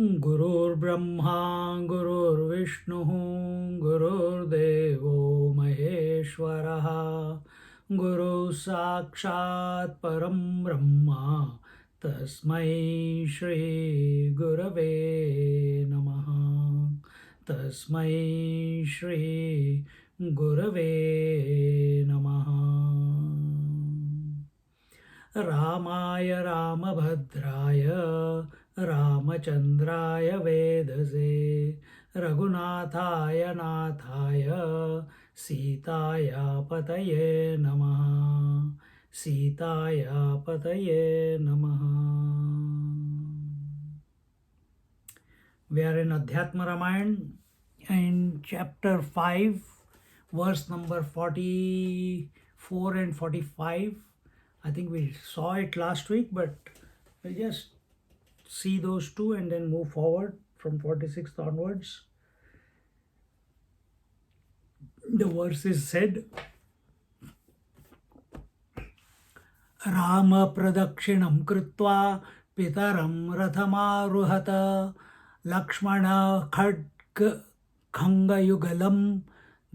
Gurur Brahma, Gurur Vishnu, Gurur Devo Maheshwaraha, Guru Sakshat Param Brahma, Tasmai Shri Gurave Namaha, Tasmai Shri Gurave Namaha. Ramaya Ramabhadraya Ramachandraya Vedase Raghunathaya Nathaya Sitaya Pataye Namaha Sitaya Pataye Namaha. We are in Adhyatma Ramayana in chapter 5, verse number 44 and 45. I think we saw it last week, but we'll just see those two and then move forward from 46th onwards. The verse is said, Rama pradakshinam krutva pitaram rathamaruhata Laxmana khadga khanga yugalam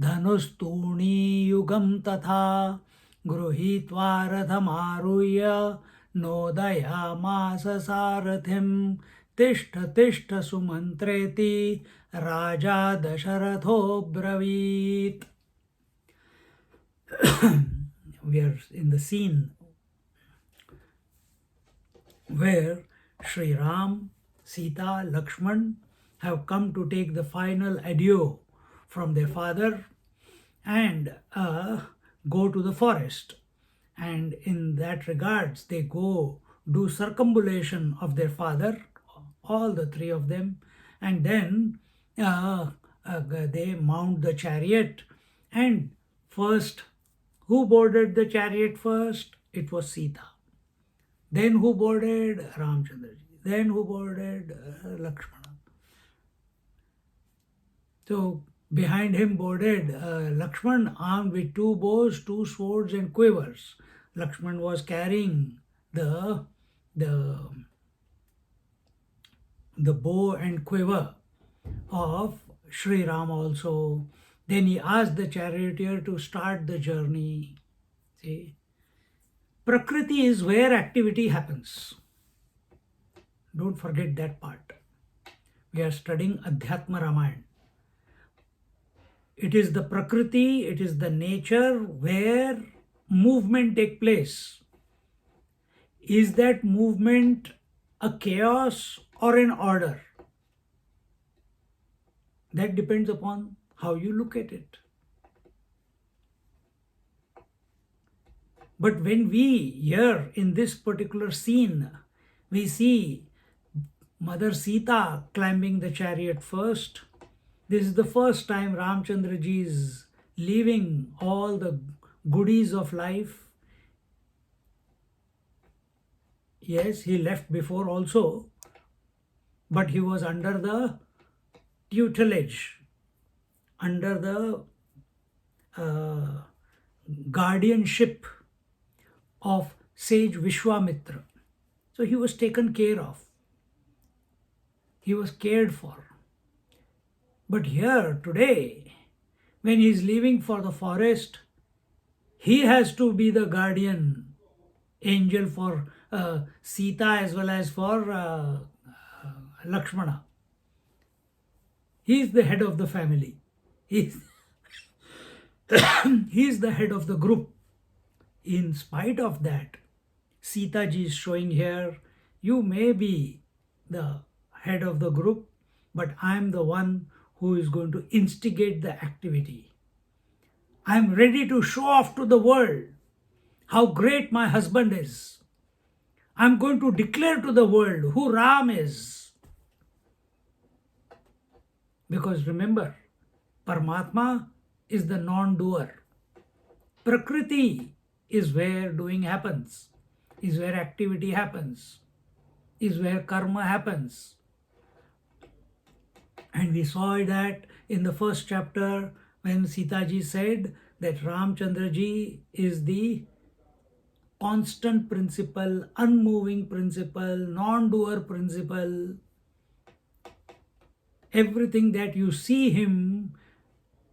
dhanustuni yugam tatha Gruhitva rathamaruya nodayamasa sarathim Tishta tishta sumantreti Raja Dasharatho bravit. We are in the scene where Sri Ram, Sita, Laxman have come to take the final adieu from their father and go to the forest. And in that regards, they go do circumambulation of their father, all the three of them, and then they mount the chariot. And first, who boarded the chariot first? It was Sita. Then who boarded? Ramchandraji. Then who boarded? Laxmana. So behind him boarded Laxman, armed with two bows, two swords and quivers. Laxman was carrying the bow and quiver of Sri Ram also. Then he asked the charioteer to start the journey. See, Prakriti is where activity happens. Don't forget that part. We are studying Adhyatma Ramayana. It is the Prakriti, it is the nature where movement takes place. Is that movement a chaos or an order? That depends upon how you look at it. But when we here in this particular scene, we see Mother Sita climbing the chariot first. This is the first time Ramchandraji is leaving all the goodies of life. Yes, he left before also, but he was under the tutelage, under the guardianship of sage Vishwamitra. So he was taken care of. He was cared for. But here today, when he is leaving for the forest, he has to be the guardian angel for Sita as well as for Lakshmana. He is the head of the family. He is the head of the group. In spite of that, Sita ji is showing here, you may be the head of the group, but I am the one who is going to instigate the activity. I am ready to show off to the world how great my husband is. I am going to declare to the world who Ram is. Because remember, Paramatma is the non-doer. Prakriti is where doing happens, is where activity happens, is where karma happens. And we saw that in the first chapter when Sita ji said that Ramchandra ji is the constant principle, unmoving principle, non-doer principle. everything that you see him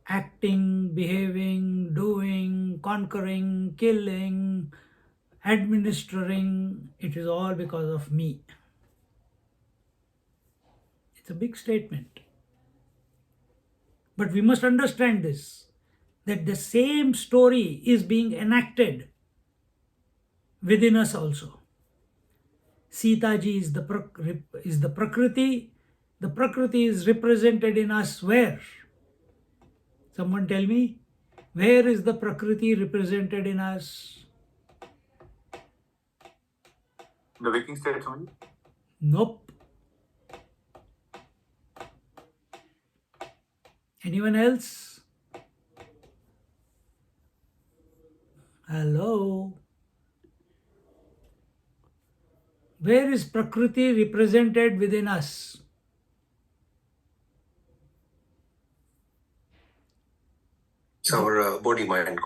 acting, behaving, doing, conquering, killing, administering, it is all because of me. It's a big statement. But we must understand this, that the same story is being enacted within us also. Sita ji is the Prakriti. The Prakriti is represented in us where? Someone tell me, where is the Prakriti represented in us? The waking state only? Nope. Anyone else? Hello? Where is Prakriti represented within us? It's our body-mind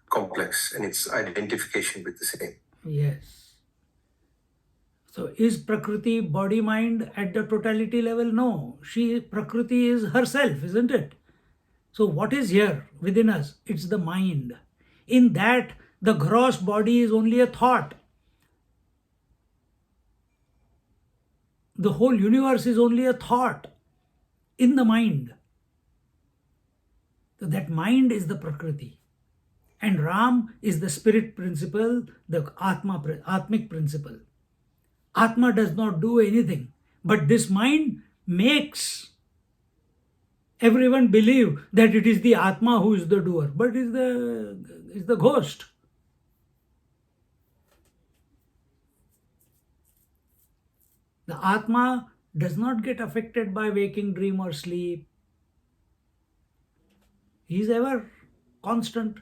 complex and its identification with the same. Yes. So is Prakriti body-mind at the totality level? No. Prakriti is herself, isn't it? So what is here within us? It's the mind. In that, the gross body is only a thought. The whole universe is only a thought in the mind. So that mind is the Prakriti. And Ram is the spirit principle, the Atmic principle. Atma does not do anything, but this mind makes everyone believe that it is the Atma who is the doer, but is the ghost. The Atma does not get affected by waking, dream, or sleep. He is ever constant.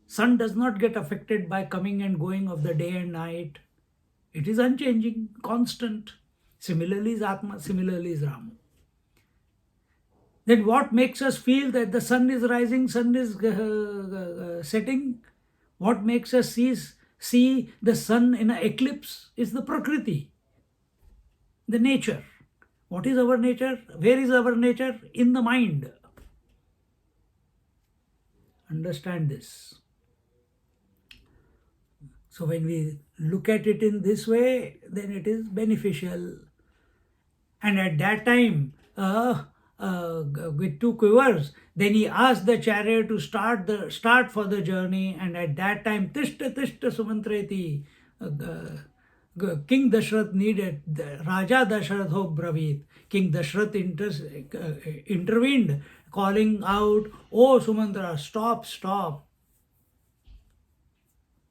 Sun does not get affected by coming and going of the day and night. It is unchanging, constant. Similarly is Atma, similarly is Ram. Then what makes us feel that the sun is rising, sun is setting? What makes us see the sun in an eclipse is the Prakriti, the nature. What is our nature? Where is our nature? In the mind. Understand this. So when we look at it in this way, then it is beneficial. And at that time, with two quivers, then he asked the chariot to start for the journey. And at that time, Tishta Tishta Sumantreti, King Dashrath needed, Raja Dashratho Bravit. King Dashrath intervened, calling out, "Oh Sumantra, stop, stop."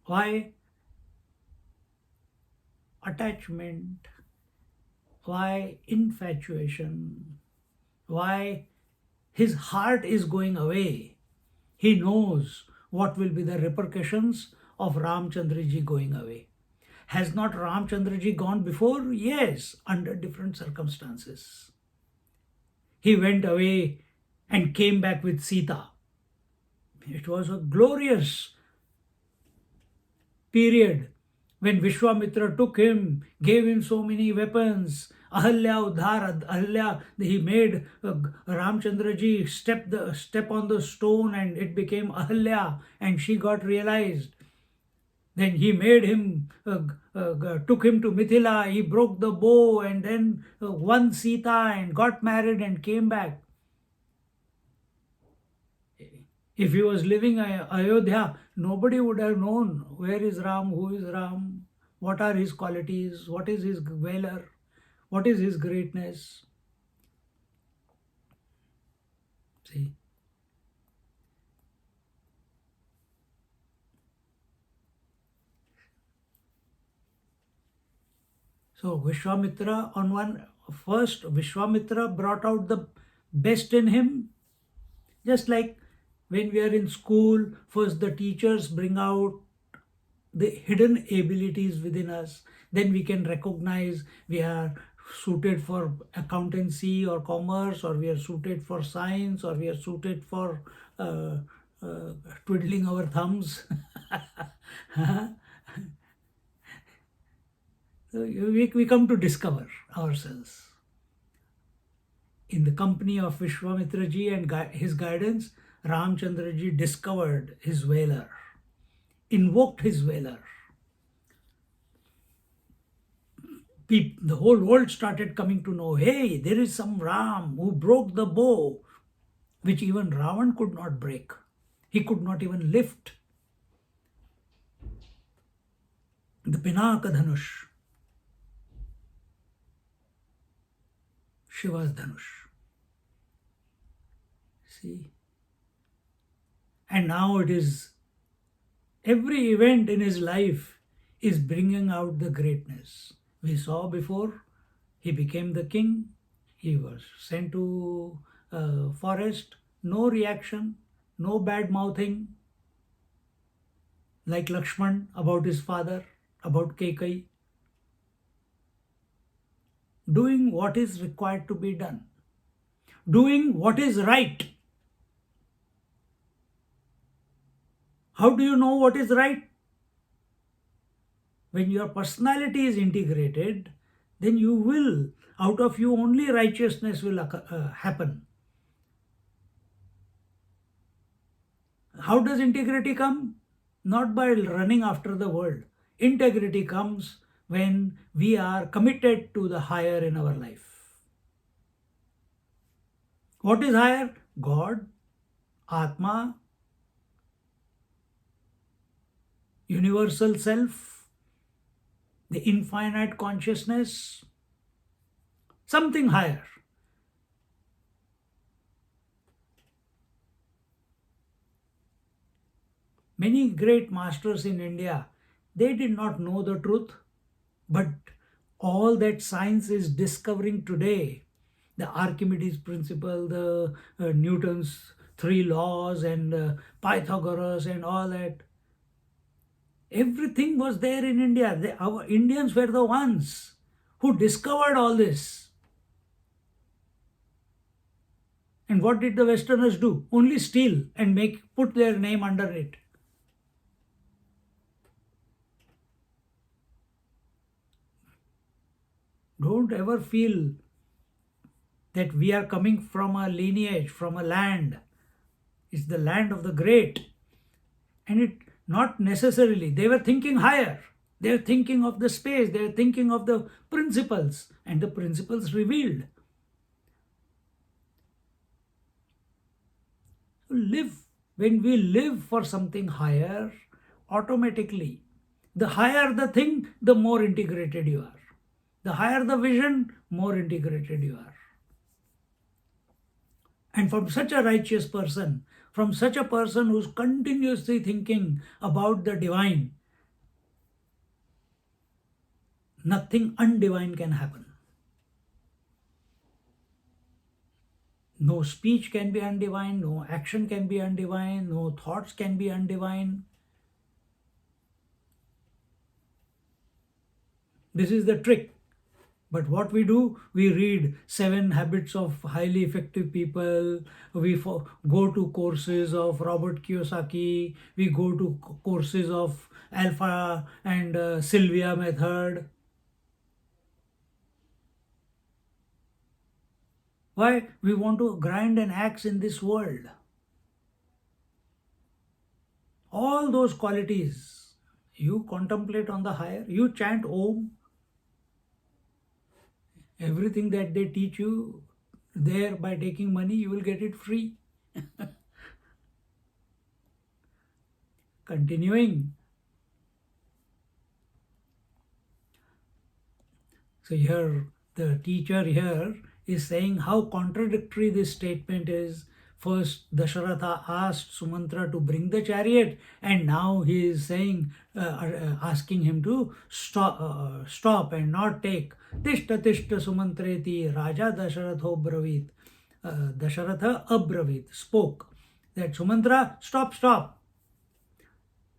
Why? Attachment. Why? Infatuation. Why? His heart is going away. He knows what will be the repercussions of Ramchandraji going away. Has not Ramchandraji gone before? Yes, under different circumstances. He went away and came back with Sita. It was a glorious period when Vishwamitra took him, gave him so many weapons. Ahalya Udhar, Ahalya, he made Ramchandraji step on the stone and it became Ahalya and she got realized. Then he made him, took him to Mithila, he broke the bow and then won Sita and got married and came back. If he was living in Ayodhya, nobody would have known where is Ram, who is Ram, what are his qualities, what is his valor, what is his greatness. See? So Vishwamitra Vishwamitra brought out the best in him. Just like when we are in school, first the teachers bring out the hidden abilities within us. Then we can recognize we are suited for accountancy or commerce, or we are suited for science, or we are suited for twiddling our thumbs. So we come to discover ourselves. in the company of Vishwamitra ji and his guidance, Ramchandra ji discovered his Vailer, invoked his Vailer. The whole world started coming to know, hey, there is some Ram who broke the bow, which even Ravan could not break. He could not even lift. The Pinaka Dhanush, Shiva's Dhanush. See? And now it is, every event in his life is bringing out the greatness. We saw before, he became the king, he was sent to forest, no reaction, no bad mouthing, like Laxman about his father, about Kekai. Doing what is required to be done. Doing what is right. How do you know what is right? When your personality is integrated, then you will, out of you only righteousness will happen. How does integrity come? Not by running after the world. Integrity comes when we are committed to the higher in our life. What is higher? God, Atma, universal self, the infinite consciousness, something higher. Many great masters in India, they did not know the truth, but all that science is discovering today, the Archimedes principle, the Newton's 3 laws and Pythagoras and all that, everything was there in India. Our Indians were the ones who discovered all this. And what did the Westerners do? Only steal and put their name under it. Don't ever feel that we are coming from a lineage, from a land. It's the land of the great. And it not necessarily, they were thinking higher. They're thinking of the space, they're thinking of the principles, and the principles revealed. When we live for something higher, automatically, the higher the thing, the more integrated you are. The higher the vision, more integrated you are. And from such a righteous person, from such a person who's continuously thinking about the divine, nothing undivine can happen. No speech can be undivine, no action can be undivine, no thoughts can be undivine. This is the trick. But what we do, we read 7 Habits of Highly Effective People, we go to courses of Robert Kiyosaki, we go to courses of Alpha and Sylvia method. Why? We want to grind an axe in this world. All those qualities, you contemplate on the higher, you chant Om, everything that they teach you there by taking money, you will get it free. Continuing. So here, the teacher here is saying how contradictory this statement is. First, Dasharatha asked Sumantra to bring the chariot, and now he is saying, asking him to stop and not take. Tishta Tishta Sumantreti Raja Dasharatho Bravit. Dasharatha Abravit spoke that Sumantra, stop,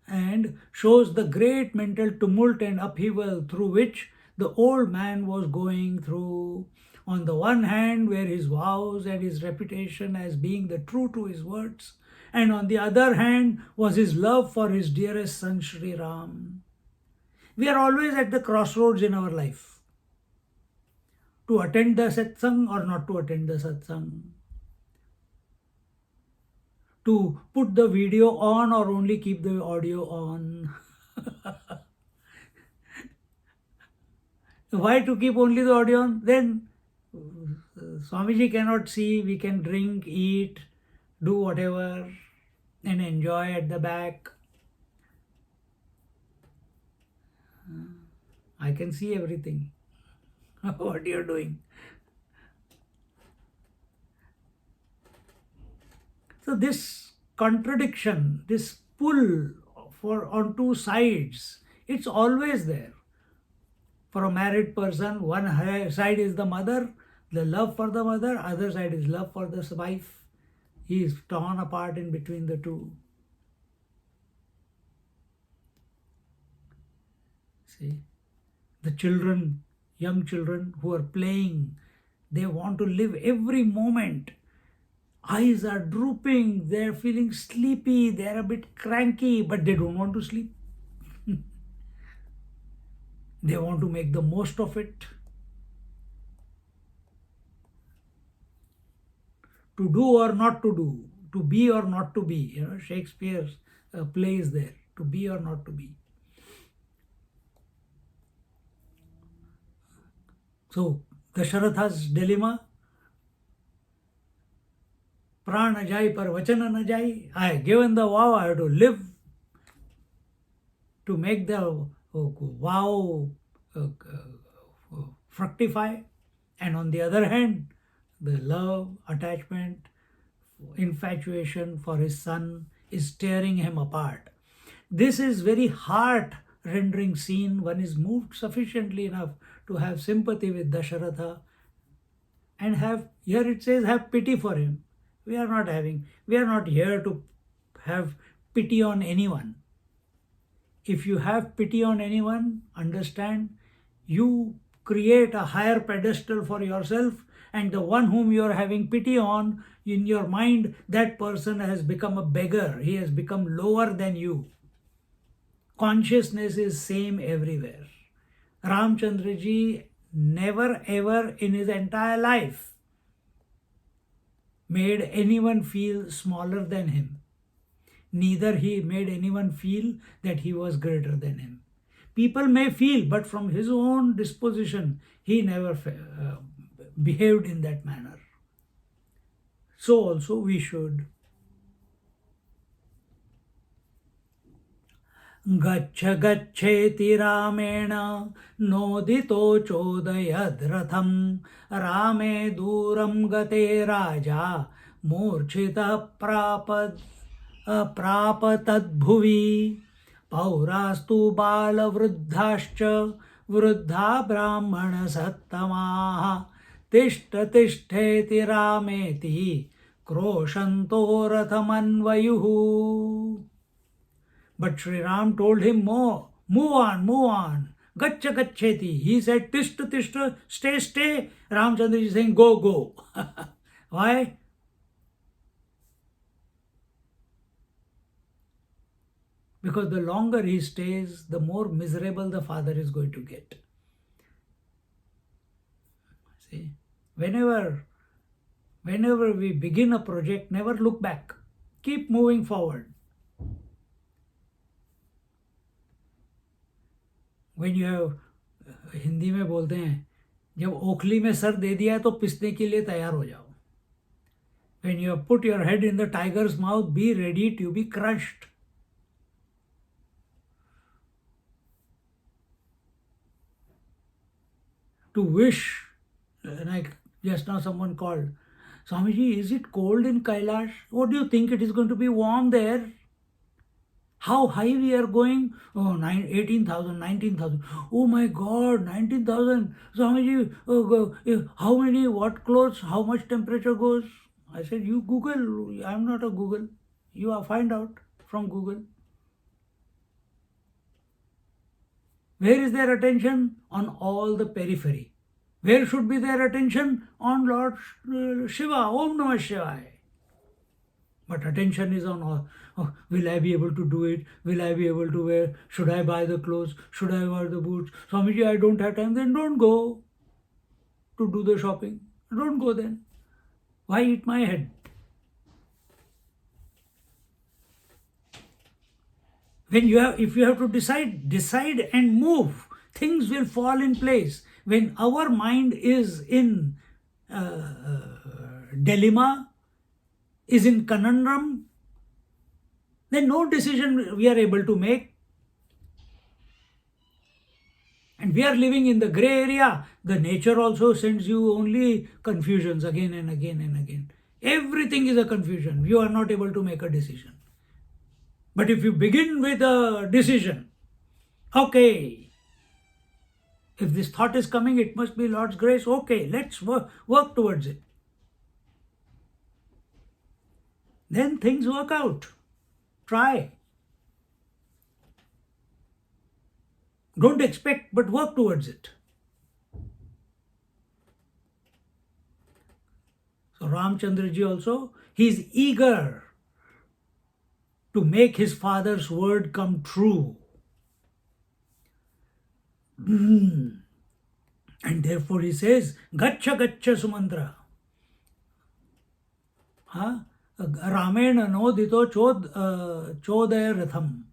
and shows the great mental tumult and upheaval through which the old man was going through. On the one hand were his vows and his reputation as being the true to his words, and on the other hand was his love for his dearest son Sri Ram. We are always at the crossroads in our life. To attend the satsang or not to attend the satsang? To put the video on or only keep the audio on? Why to keep only the audio on? Then Swamiji cannot see, we can drink, eat, do whatever and enjoy at the back. I can see everything. What you're doing. So this contradiction, this pull for on two sides, it's always there. For a married person, one side is the mother, the love for the mother, other side is love for the wife. He is torn apart in between the two. See, the children, young children who are playing, they want to live every moment. Eyes are drooping, they're feeling sleepy, they're a bit cranky, but they don't want to sleep. They want to make the most of it. To do or not to do, to be or not to be. Shakespeare's play is there, to be or not to be. So, Dasharatha's dilemma, Prana jai par vachana na jai. I have given the vow, I have to live to make the vow fructify. And on the other hand, the love, attachment, infatuation for his son is tearing him apart. This is very heart-rendering scene. One is moved sufficiently enough to have sympathy with Dasharatha and have, here it says, have pity for him. We are not here to have pity on anyone. If you have pity on anyone, understand, you create a higher pedestal for yourself, and the one whom you are having pity on, in your mind, that person has become a beggar. He has become lower than you. Consciousness is same everywhere. Ramchandra ji never ever in his entire life made anyone feel smaller than him. Neither he made anyone feel that he was greater than him. People may feel, but from his own disposition, he never behaved in that manner. So also we should. Gaccha gaccheti ramena nodito chodayad rame duram gate raja murchita prapatad bhuvi paurastu bala vruddhascha vruddha brahmana sattamaha tishta tishteti rameti kroshanto rathamanvayuhu. But Sri Ram told him, move on. Gaccha gaccheti. He said, tishta, stay. Ramchandra is saying, go. Why? Because the longer he stays, the more miserable the father is going to get. See, whenever we begin a project, never look back. Keep moving forward. When you have, Hindi में बोलते हैं, जब ओखली में sir दे दिया तो पिसने के लिए तैयार हो जाओ. When you have put your head in the tiger's mouth, be ready to be crushed. To wish, like just now someone called, Swamiji, is it cold in Kailash? What do you think? It is going to be warm there? How high we are going? Oh, 18,000, 19,000. Oh my God, 19,000. Swamiji, how many, what clothes, how much temperature goes? I said, you Google. I'm not a Google. You find out from Google. Where is their attention? On all the periphery. Where should be their attention? On Lord Shiva, Om Namah Shivaya. But attention is on all. Oh, will I be able to do it? Will I be able to wear? Should I buy the clothes? Should I wear the boots? Swamiji, I don't have time. Then don't go. to do the shopping. Don't go then. Why eat my head? If you have to decide and move. Things will fall in place. When our mind is in dilemma, is in conundrum, then no decision we are able to make. And we are living in the gray area. The nature also sends you only confusions again and again and again. Everything is a confusion. You are not able to make a decision. But if you begin with a decision, okay, if this thought is coming, it must be Lord's grace. Okay, let's work towards it. Then things work out. Try. Don't expect, but work towards it. So Ramchandraji also, he is eager to make his father's word come true. And therefore he says, Gaccha Gaccha Sumantra. Ramena nodito chodaya ratham.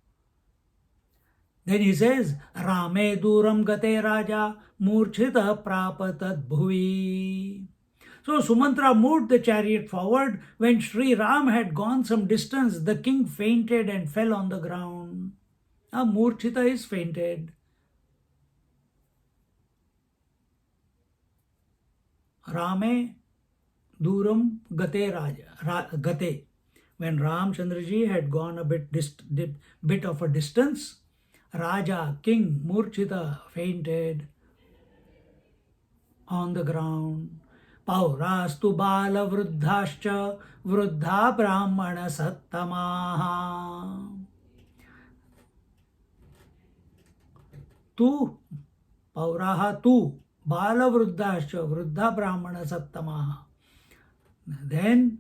Then he says, Rame duram gate raja murchita prapatat bhuvi. So Sumantra moved the chariot forward. When Sri Ram had gone some distance, the king fainted and fell on the ground. Murchita is fainted. Rame duram gate raja. Gate. When Ramchandraji had gone a bit of a distance, Raja, king, Murchita, fainted on the ground. Paurastu bala vruddhascha vruddha brahmana sattamaha. Tu, pauraha tu, bala vruddhascha vruddha brahmana sattamaha. Then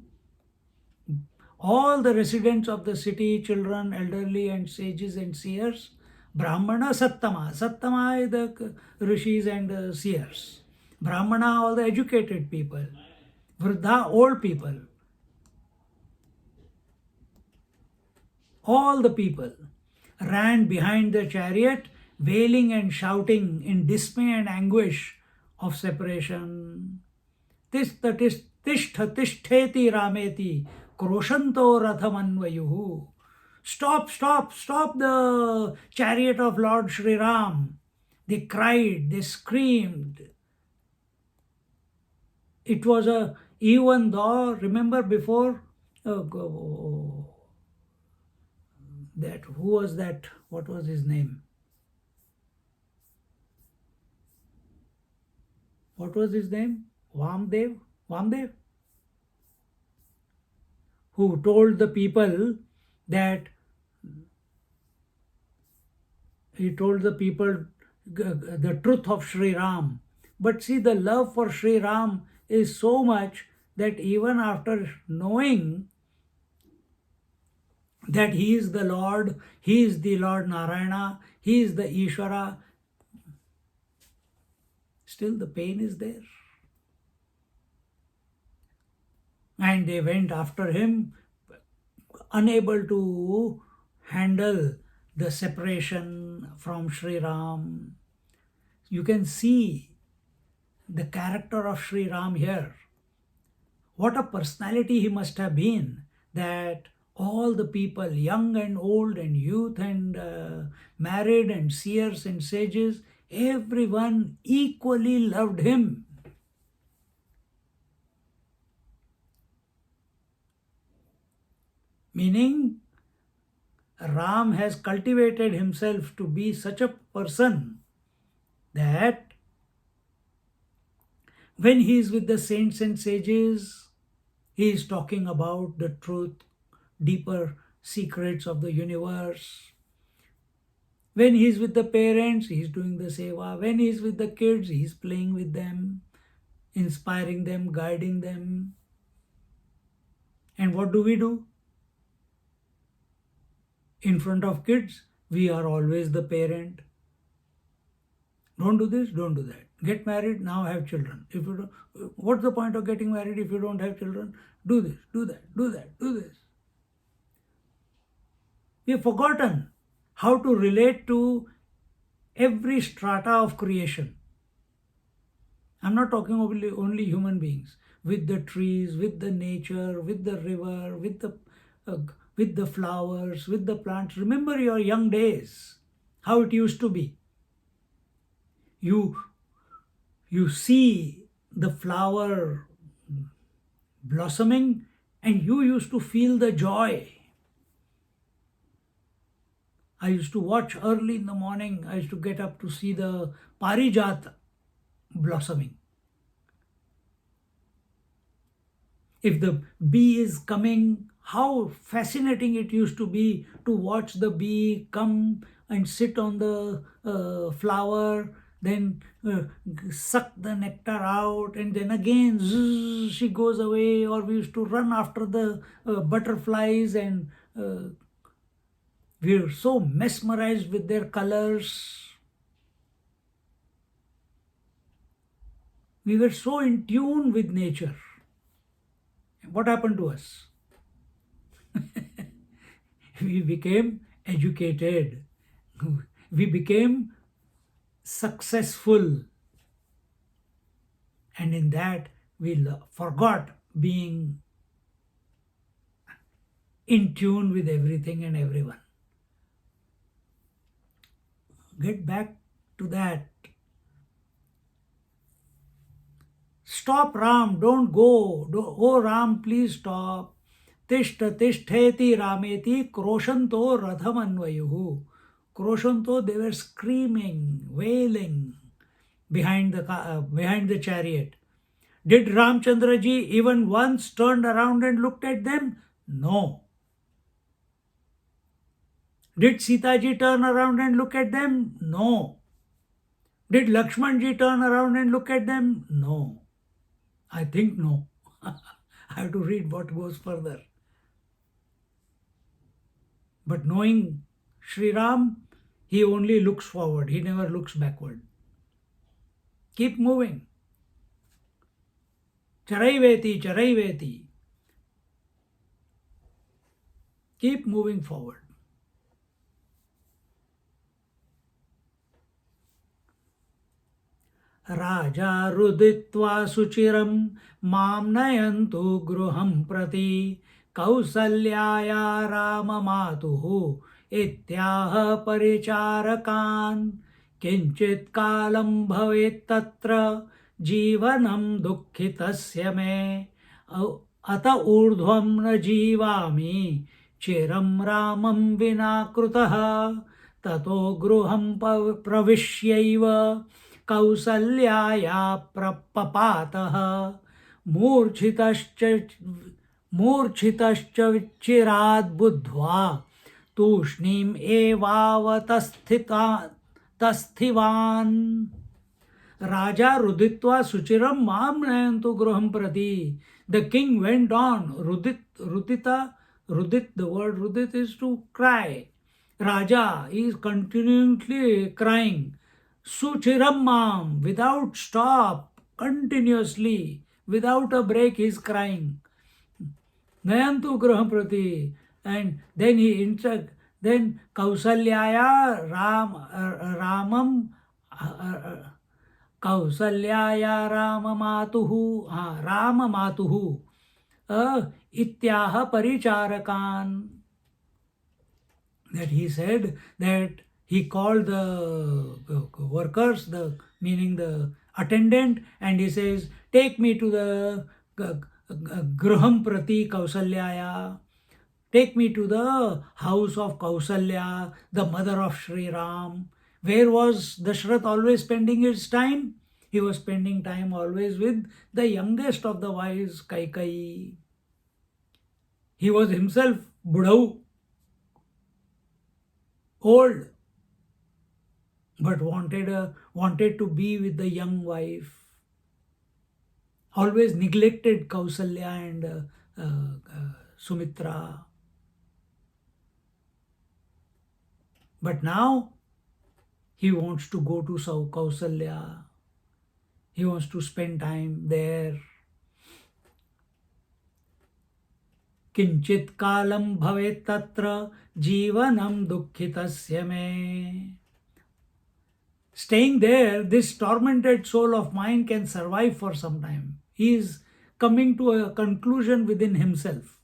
all the residents of the city, children, elderly and sages and seers, Brahmana Sattama. Sattama is the rishis and seers. Brahmana, all the educated people. Vruddha, old people. All the people ran behind the chariot, wailing and shouting in dismay and anguish of separation. Tishtha tishteti rameti kroshanto rathamanvayuhu. Stop, stop, stop the chariot of Lord Sri Ram. They cried, they screamed. It was even though, remember before, that, who was that? What was his name? What was his name? Vamdev? Who told the people that he told the people the truth of Sri Ram. But see, the love for Sri Ram is so much that even after knowing that he is the Lord Narayana, he is the Ishvara, still the pain is there. And they went after him, unable to handle the separation from Sri Ram. You can see the character of Sri Ram here. What a personality he must have been, that all the people, young and old and youth and married and seers and sages, everyone equally loved him. Meaning, Ram has cultivated himself to be such a person that when he is with the saints and sages, he is talking about the truth, deeper secrets of the universe. When he is with the parents, he is doing the seva. When he is with the kids, he is playing with them, inspiring them, guiding them. And what do? In front of kids, we are always the parent. Don't do this, don't do that. Get married, now have children. If you don't, what's the point of getting married if you don't have children? Do this, do that, do that, do this. We have forgotten how to relate to every strata of creation. I'm not talking only human beings, with the trees, with the nature, with the river, uh, with the flowers, with the plants. Remember your young days, how it used to be. You see the flower blossoming, and you used to feel the joy. I used to watch early in the morning. I used to get up to see the parijat blossoming. If the bee is coming, how fascinating it used to be to watch the bee come and sit on the flower, then suck the nectar out, and then again zzz, she goes away. Or we used to run after the butterflies, and we were so mesmerized with their colors. We were so in tune with nature. What happened to us? We became educated. We became successful. And in that, we forgot being in tune with everything and everyone. Get back to that. Stop, Ram, don't go. Oh, Ram, please stop. Tishta tishtheti rameti kroshanto radhamanvayuhu. Kroshanto, they were screaming, wailing behind the chariot. Did Ramchandra ji even once turned around and looked at them? No. Did Sita ji turn around and look at them? No. Did Laxman ji turn around and look at them? No. I think no. I have to read what goes further. But knowing Sri Ram, he only looks forward. He never looks backward. Keep moving. Charaiveti, charaiveti. Keep moving forward. Raja ruditva suchiram mam nayantu gruham prati kausalyaya ramamatuhu ityaha paricharakan kinchit kalam bhavet tatra jivanam dukkhitasya me ata urdhvam na jivami chiram ramam vina krutah tato gruham pravishyaiva कौसल्याया प्रपपातः मूर्छितश्च चिराद् बुद्ध्वा तूष्णीम् एवावतस्थिवान् Raja ruditva suchiram mam nayantu gruham prati. The king went on. Rudit, the word rudit is to cry. Raja is continually crying. Suchiram mam, without stop, continuously, without a break, he is crying. Nayantu graham prati. And then he instructs, then Kausalyaya Ramam Kausalyaya Ramamatuhu Ityaha Paricharakan. That he said that he called the workers, meaning the attendant, and he says, take me to the Graham Prati Kausalyaya. Take me to the house of Kausalya, the mother of Sri Ram. Where was Dashrath always spending his time? He was spending time always with the youngest of the wives, Kaikeyi. He was himself Budhau, old, but wanted to be with the young wife. Always neglected Kausalya and Sumitra. But now he wants to go to Kausalya. He wants to spend time there. Kinchit kalam bhavet tatra jivanam dukkhitasya me. Staying there, this tormented soul of mine can survive for some time. He is coming to a conclusion within himself.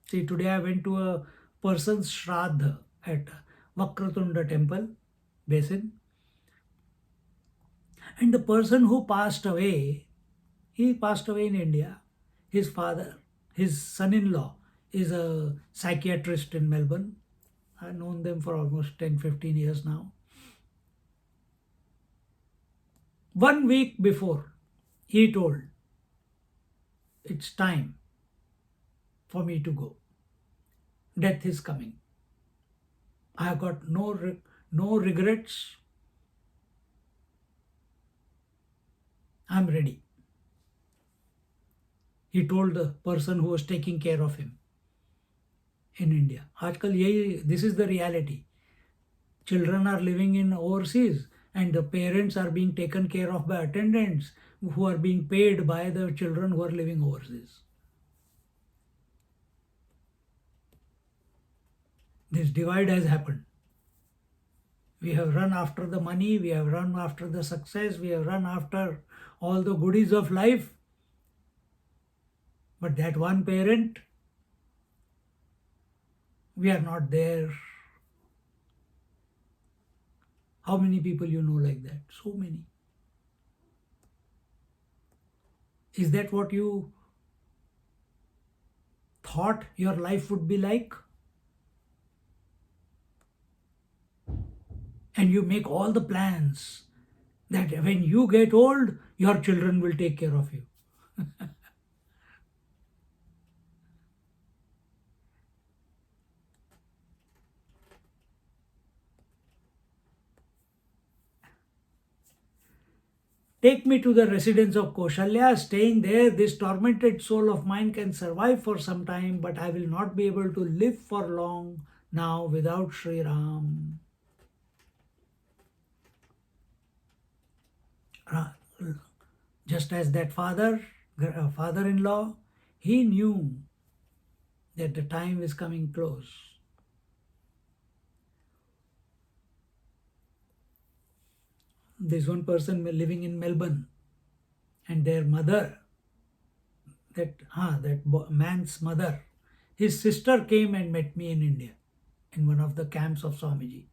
See, today I went to a person's shraddha at Vakratunda temple basin, and the person who passed away, he passed away in India. His father, his son-in-law, is a psychiatrist in Melbourne. I've known them for almost 10-15 years now. 1 week before, he told, it's time for me to go. Death is coming. I have got no regrets. I'm ready. He told the person who was taking care of him in India. Aajkal this is the reality. Children are living in overseas and the parents are being taken care of by attendants who are being paid by the children who are living overseas. This divide has happened. We have run after the money, we have run after the success, we have run after all the goodies of life. But that one parent, we are not there. How many people you know like that? So many. Is that what you thought your life would be like? And you make all the plans that when you get old, your children will take care of you. Take me to the residence of Kaushalya. Staying there, this tormented soul of mine can survive for some time, but I will not be able to live for long now without Sri Ram. Just as that father-in-law, he knew that the time is coming close. There's one person living in Melbourne, and their mother, that man's mother, his sister came and met me in India, in one of the camps of Swamiji.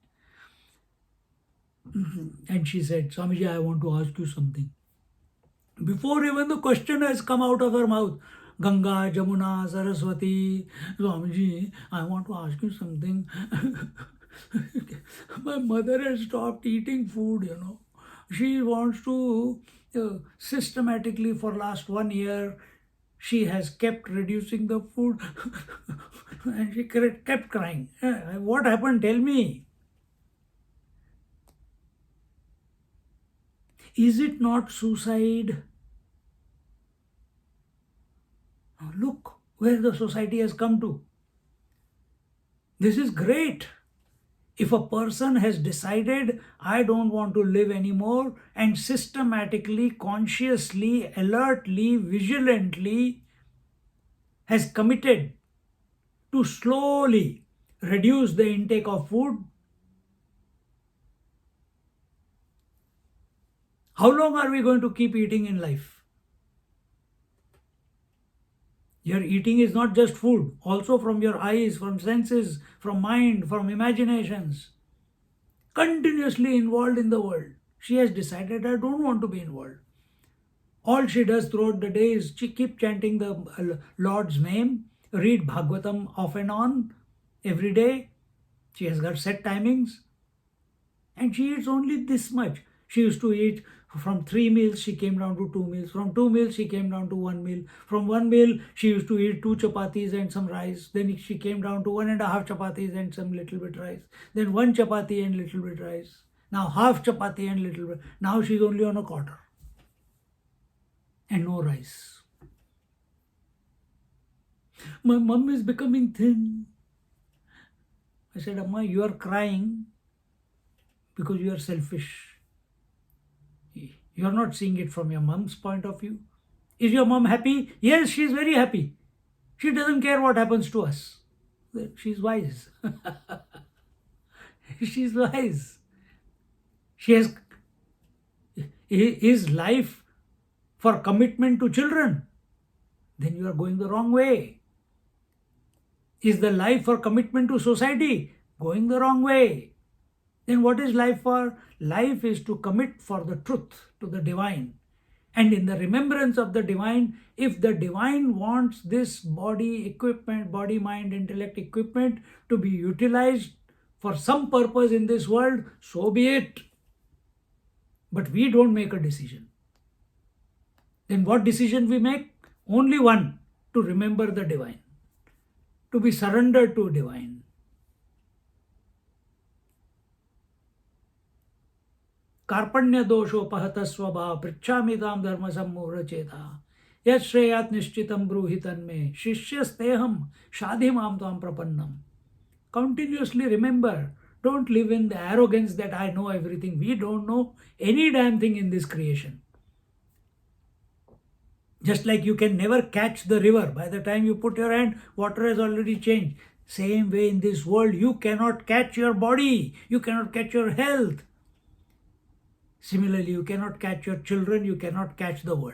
And she said, Swamiji, I want to ask you something. Before even the question has come out of her mouth, Ganga, Jamuna, Saraswati, Swamiji, I want to ask you something. My mother has stopped eating food, She wants to systematically for last 1 year, she has kept reducing the food and she kept crying. What happened? Tell me. Is it not suicide? Look where the society has come to. This is great. If a person has decided, I don't want to live anymore, and systematically, consciously, alertly, vigilantly has committed to slowly reduce the intake of food, how long are we going to keep eating in life? Your eating is not just food, also from your eyes, from senses, from mind, from imaginations. Continuously involved in the world. She has decided, I don't want to be involved. All she does throughout the day is she keep chanting the Lord's name, read Bhagavatam off and on every day. She has got set timings. And she eats only this much. She used to eat from 3 meals, she came down to 2 meals. From 2 meals, she came down to 1 meal. From 1 meal, she used to eat 2 chapatis and some rice. Then she came down to 1.5 chapatis and some little bit rice. Then 1 chapati and little bit rice. Now half chapati and little bit. Now she's only on a quarter. And no rice. My mum is becoming thin. I said, Amma, you are crying because you are selfish. You are not seeing it from your mom's point of view. Is your mom happy? Yes, she is very happy. She doesn't care what happens to us. She's wise. She's wise. She has his life for commitment to children. Then you are going the wrong way. Is the life for commitment to society? Going the wrong way. Then what is life for? Life is to commit for the truth, to the divine. And in the remembrance of the divine, if the divine wants this body equipment, body, mind, intellect equipment to be utilized for some purpose in this world, so be it. But we don't make a decision. Then what decision we make? Only one, to remember the divine, to be surrendered to divine. कार्पण्य दोषोपहत स्वभाव पृच्छामिताम धर्म सम्मूढ़ चेता यत् श्रेयात् निश्चितं ब्रूहि तन्मे शिष्यस्तेहम शाधि माम ताम प्रपन्नम. Continuously remember, don't live in the arrogance that I know everything. We don't know any damn thing in this creation. Just like you can never catch the river. By the time you put your hand, water has already changed. Same way in this world, you cannot catch your body. You cannot catch your health. Similarly, you cannot catch your children, you cannot catch the world.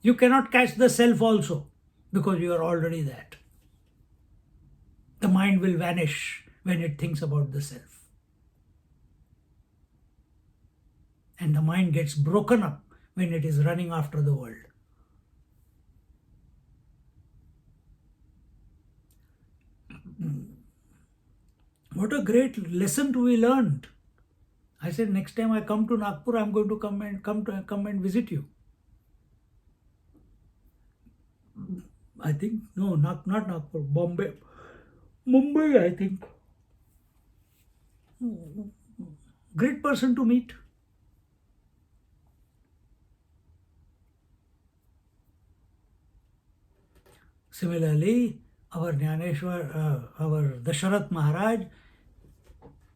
You cannot catch the self also, because you are already that. The mind will vanish when it thinks about the self. And the mind gets broken up when it is running after the world. What a great lesson we learned. I said, next time I come to Nagpur, I'm going to come and visit you. I think, no, not Nagpur, Bombay, Mumbai, I think. Great person to meet. Similarly, our Jnaneshwar, our Dasharath Maharaj,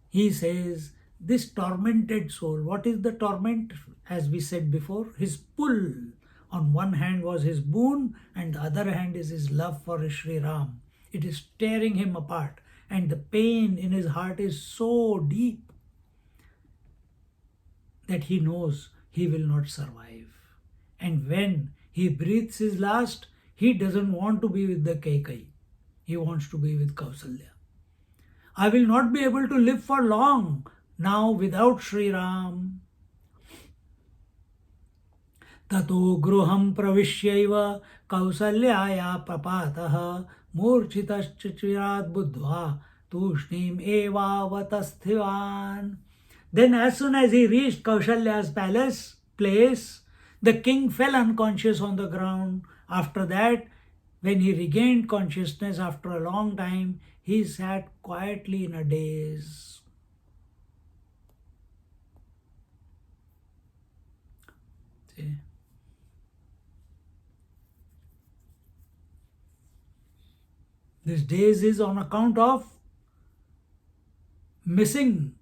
he says, this tormented soul, what is the torment? As we said before, his pull. On one hand was his boon, and the other hand is his love for Sri Ram. It is tearing him apart, and the pain in his heart is so deep that he knows he will not survive. And when he breathes his last, he doesn't want to be with the Kaikai. He wants to be with Kausalya. I will not be able to live for long now without Sri Ram. Tato gruham pravishyaiva Kausalyaya papatah murchitaschirat buddhva tushnim evavatasthivan. Then as soon as he reached Kausalya's place, the king fell unconscious on the ground. After that, when he regained consciousness after a long time, he sat quietly in a daze. See? This daze is on account of missing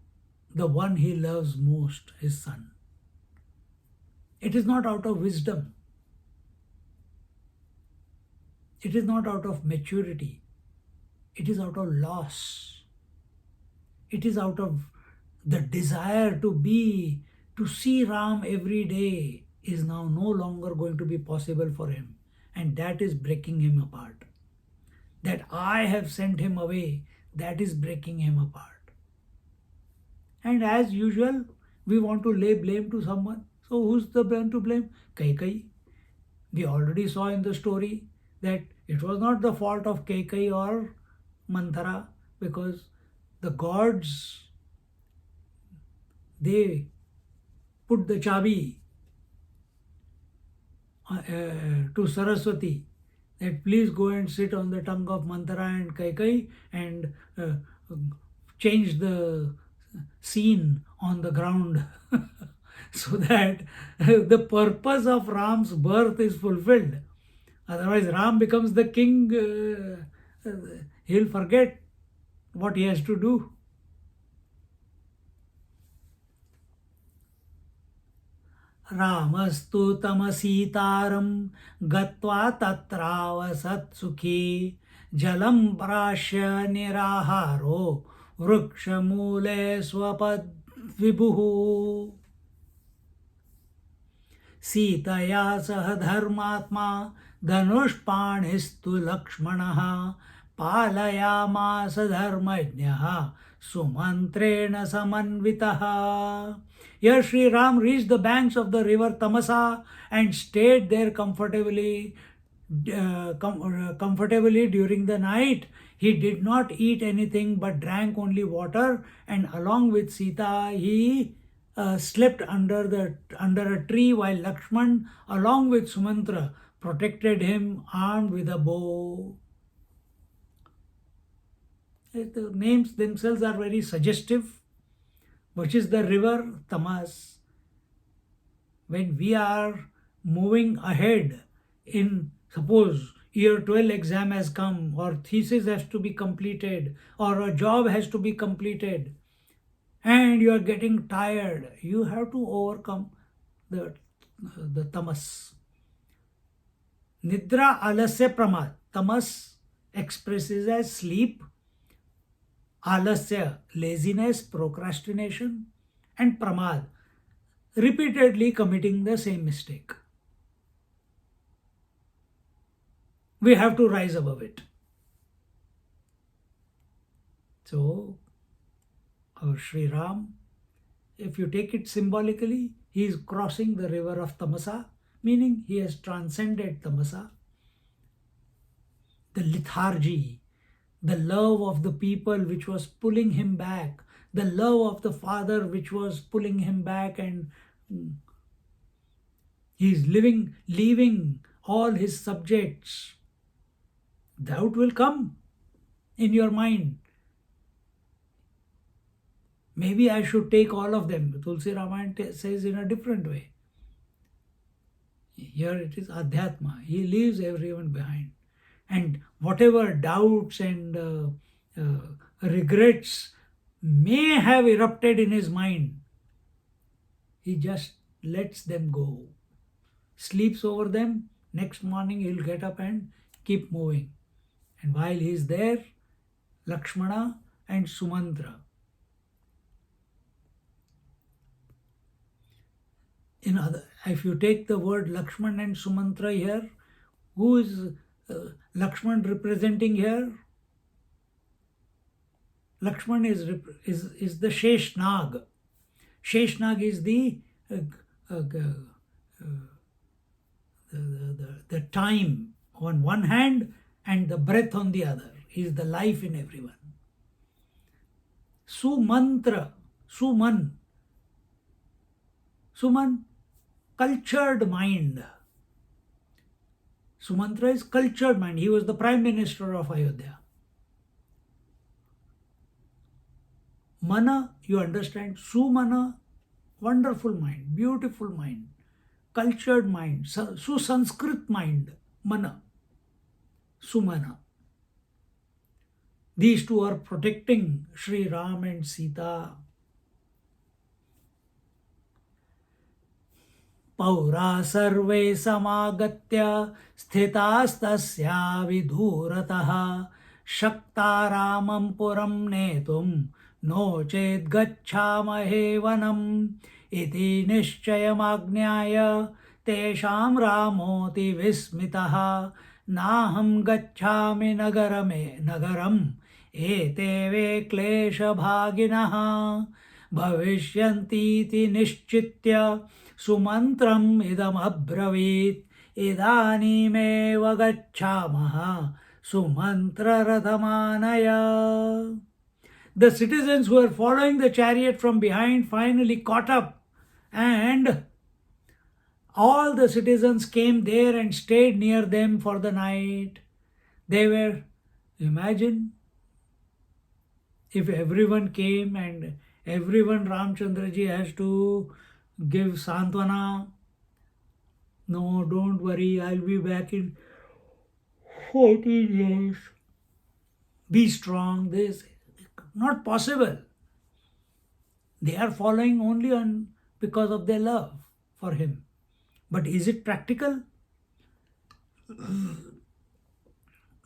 the one he loves most, his son. It is not out of wisdom. It is not out of maturity. It is out of loss. It is out of the desire to see Ram every day is now no longer going to be possible for him. And that is breaking him apart. That I have sent him away, that is breaking him apart. And as usual, we want to lay blame to someone. So who's the one to blame? Kaikai. We already saw in the story that it was not the fault of Kaikai or Manthara, because the gods, they put the chabi to Saraswati, that please go and sit on the tongue of Manthara and Kaikai and change the scene on the ground so that the purpose of Ram's birth is fulfilled. Otherwise, Ram becomes the king, he'll forget what he has to do. Ramastu tamasitaram gatva tatravasat sukhi jalam prashya niraharo vrikshamule swapad vibhuhu. Sitaya sah dharmatma dhanushpanistu lakshmanaha palayamasa dharmajnaha sumantrena samanvitaha. Here Sri Ram reached the banks of the river Tamasa and stayed there comfortably during the night. He did not eat anything but drank only water, and along with Sita he slept under a tree, while Laxman along with Sumantra protected him armed with a bow. The names themselves are very suggestive. Which is the river Tamas. When we are moving ahead in, suppose, year 12 exam has come, or thesis has to be completed, or a job has to be completed, and you are getting tired, you have to overcome the tamas. Nidra alasya pramad. Tamas expresses as sleep, alasya, laziness, procrastination, and pramad, repeatedly committing the same mistake. We have to rise above it. So, our Sri Ram, if you take it symbolically, he is crossing the river of Tamasa, meaning he has transcended Tamasa. The lethargy, the love of the people which was pulling him back, the love of the father which was pulling him back, and he is leaving all his subjects. Doubt will come in your mind. Maybe I should take all of them. Tulsi Ramayana says in a different way. Here it is Adhyatma. He leaves everyone behind. And whatever doubts and regrets may have erupted in his mind, he just lets them go. Sleeps over them. Next morning he'll get up and keep moving. And while he is there, Lakshmana and Sumantra. If you take the word Lakshman and Sumantra here, who is Lakshman representing here? Lakshman is the Sheshnag. Sheshnag is the time on one hand and the breath on the other. He is the life in everyone. Sumantra, Suman, cultured mind. Sumantra is cultured mind. He was the Prime Minister of Ayodhya. Mana, you understand? Sumana, wonderful mind, beautiful mind, cultured mind, Sanskrit mind, Mana, Sumana. These two are protecting Sri Ram and Sita. Paura sarve samagatya sthitastasya vidhurataha shakta ramam puram netum no ched gacchamahe vanam iti nischayamagnyaya tesham ramoti vismitaha naham gacchami nagaram eteve klesha bhaginaha bhavishyanti nischitya Sumantram idam abravit idanimeva gacchamaha sumantra radhamanaya. The citizens who were following the chariot from behind finally caught up, and all the citizens came there and stayed near them for the night. They were, imagine, if everyone came and everyone Ramchandraji has to give Santwana. No, don't worry, I'll be back in 14 years. Be strong. This is not possible. They are following only because of their love for him. But is it practical?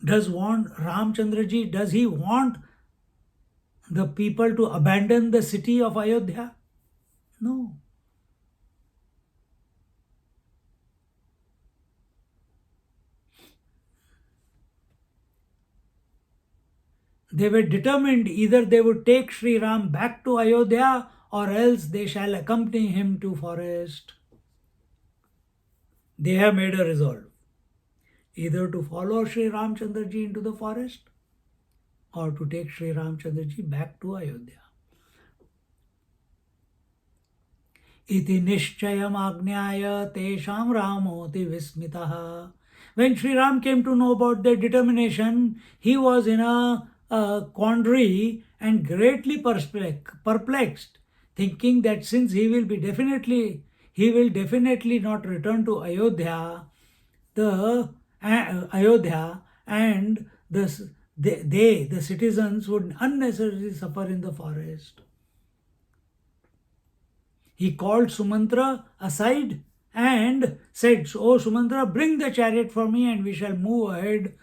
Does Ramchandraji, does he want the people to abandon the city of Ayodhya? No. They were determined either they would take Sri Ram back to Ayodhya or else they shall accompany him to forest. They have made a resolve either to follow Sri Ramchandraji into the forest or to take Sri Ramchandraji back to Ayodhya. Iti nishchayam agnyaya tesham ramoti vismitaha. When Sri Ram came to know about their determination, he was in a quandary and greatly perplexed, thinking that since he will definitely not return to Ayodhya, Ayodhya, and the citizens would unnecessarily suffer in the forest. He called Sumantra aside and said, "Oh Sumantra, bring the chariot for me and we shall move ahead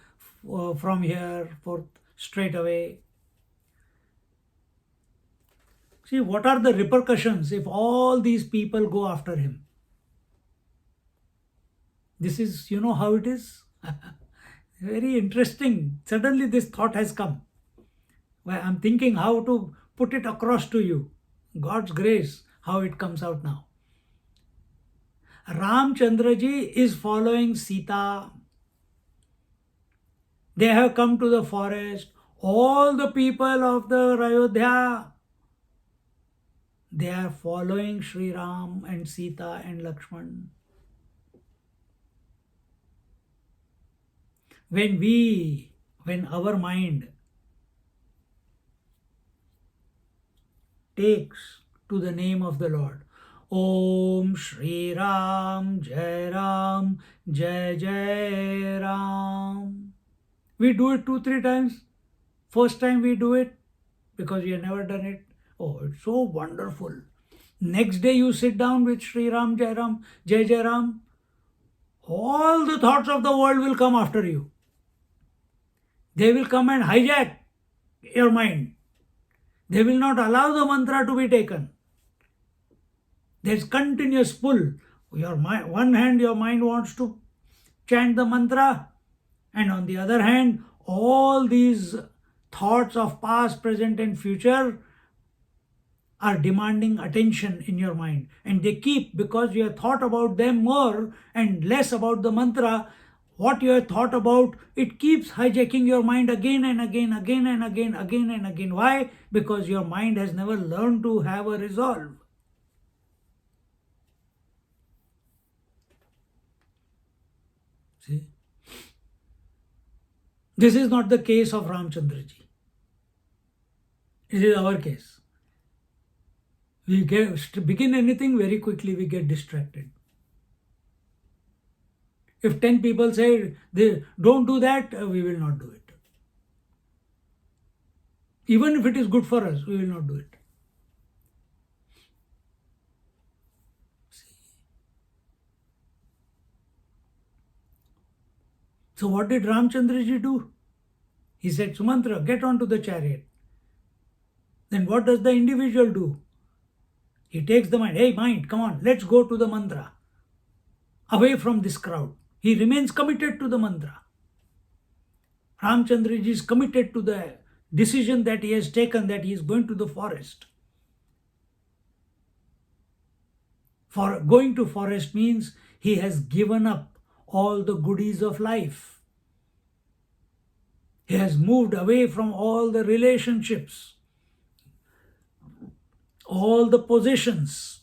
from here forth straight away." See, what are the repercussions if all these people go after him? This is, you know how it is? Very interesting. Suddenly this thought has come. Well, I'm thinking how to put it across to you. God's grace, how it comes out now. Ramchandraji is following Sita. They have come to the forest. All the people of the Ayodhya, they are following Sri Ram and Sita and Laxman. When our mind takes to the name of the Lord, Om Shri Ram, Jai Ram, Jai Jai Ram. We do it 2-3 times. First time we do it because we have never done it. Oh, it's so wonderful. Next day you sit down with Shri Ram, Jai Ram, Jai Jai Ram. All the thoughts of the world will come after you. They will come and hijack your mind. They will not allow the mantra to be taken. There's continuous pull. One hand, your mind wants to chant the mantra, and on the other hand, all these thoughts of past, present, and future are demanding attention in your mind. And they keep, because you have thought about them more and less about the mantra, what you have thought about, it keeps hijacking your mind again and again, again and again, again and again. Why? Because your mind has never learned to have a resolve. See? This is not the case of Ramchandraji. It is our case. We begin anything, very quickly we get distracted. If 10 people say, they don't do that, we will not do it. Even if it is good for us, we will not do it. See? So what did Ramchandraji do? He said, Sumantra, get onto the chariot. Then what does the individual do? He takes the mind, hey mind, come on, let's go to the mantra. Away from this crowd. He remains committed to the mantra. Ramchandraji is committed to the decision that he has taken, that he is going to the forest. For going to forest means he has given up all the goodies of life. He has moved away from all the relationships, all the possessions.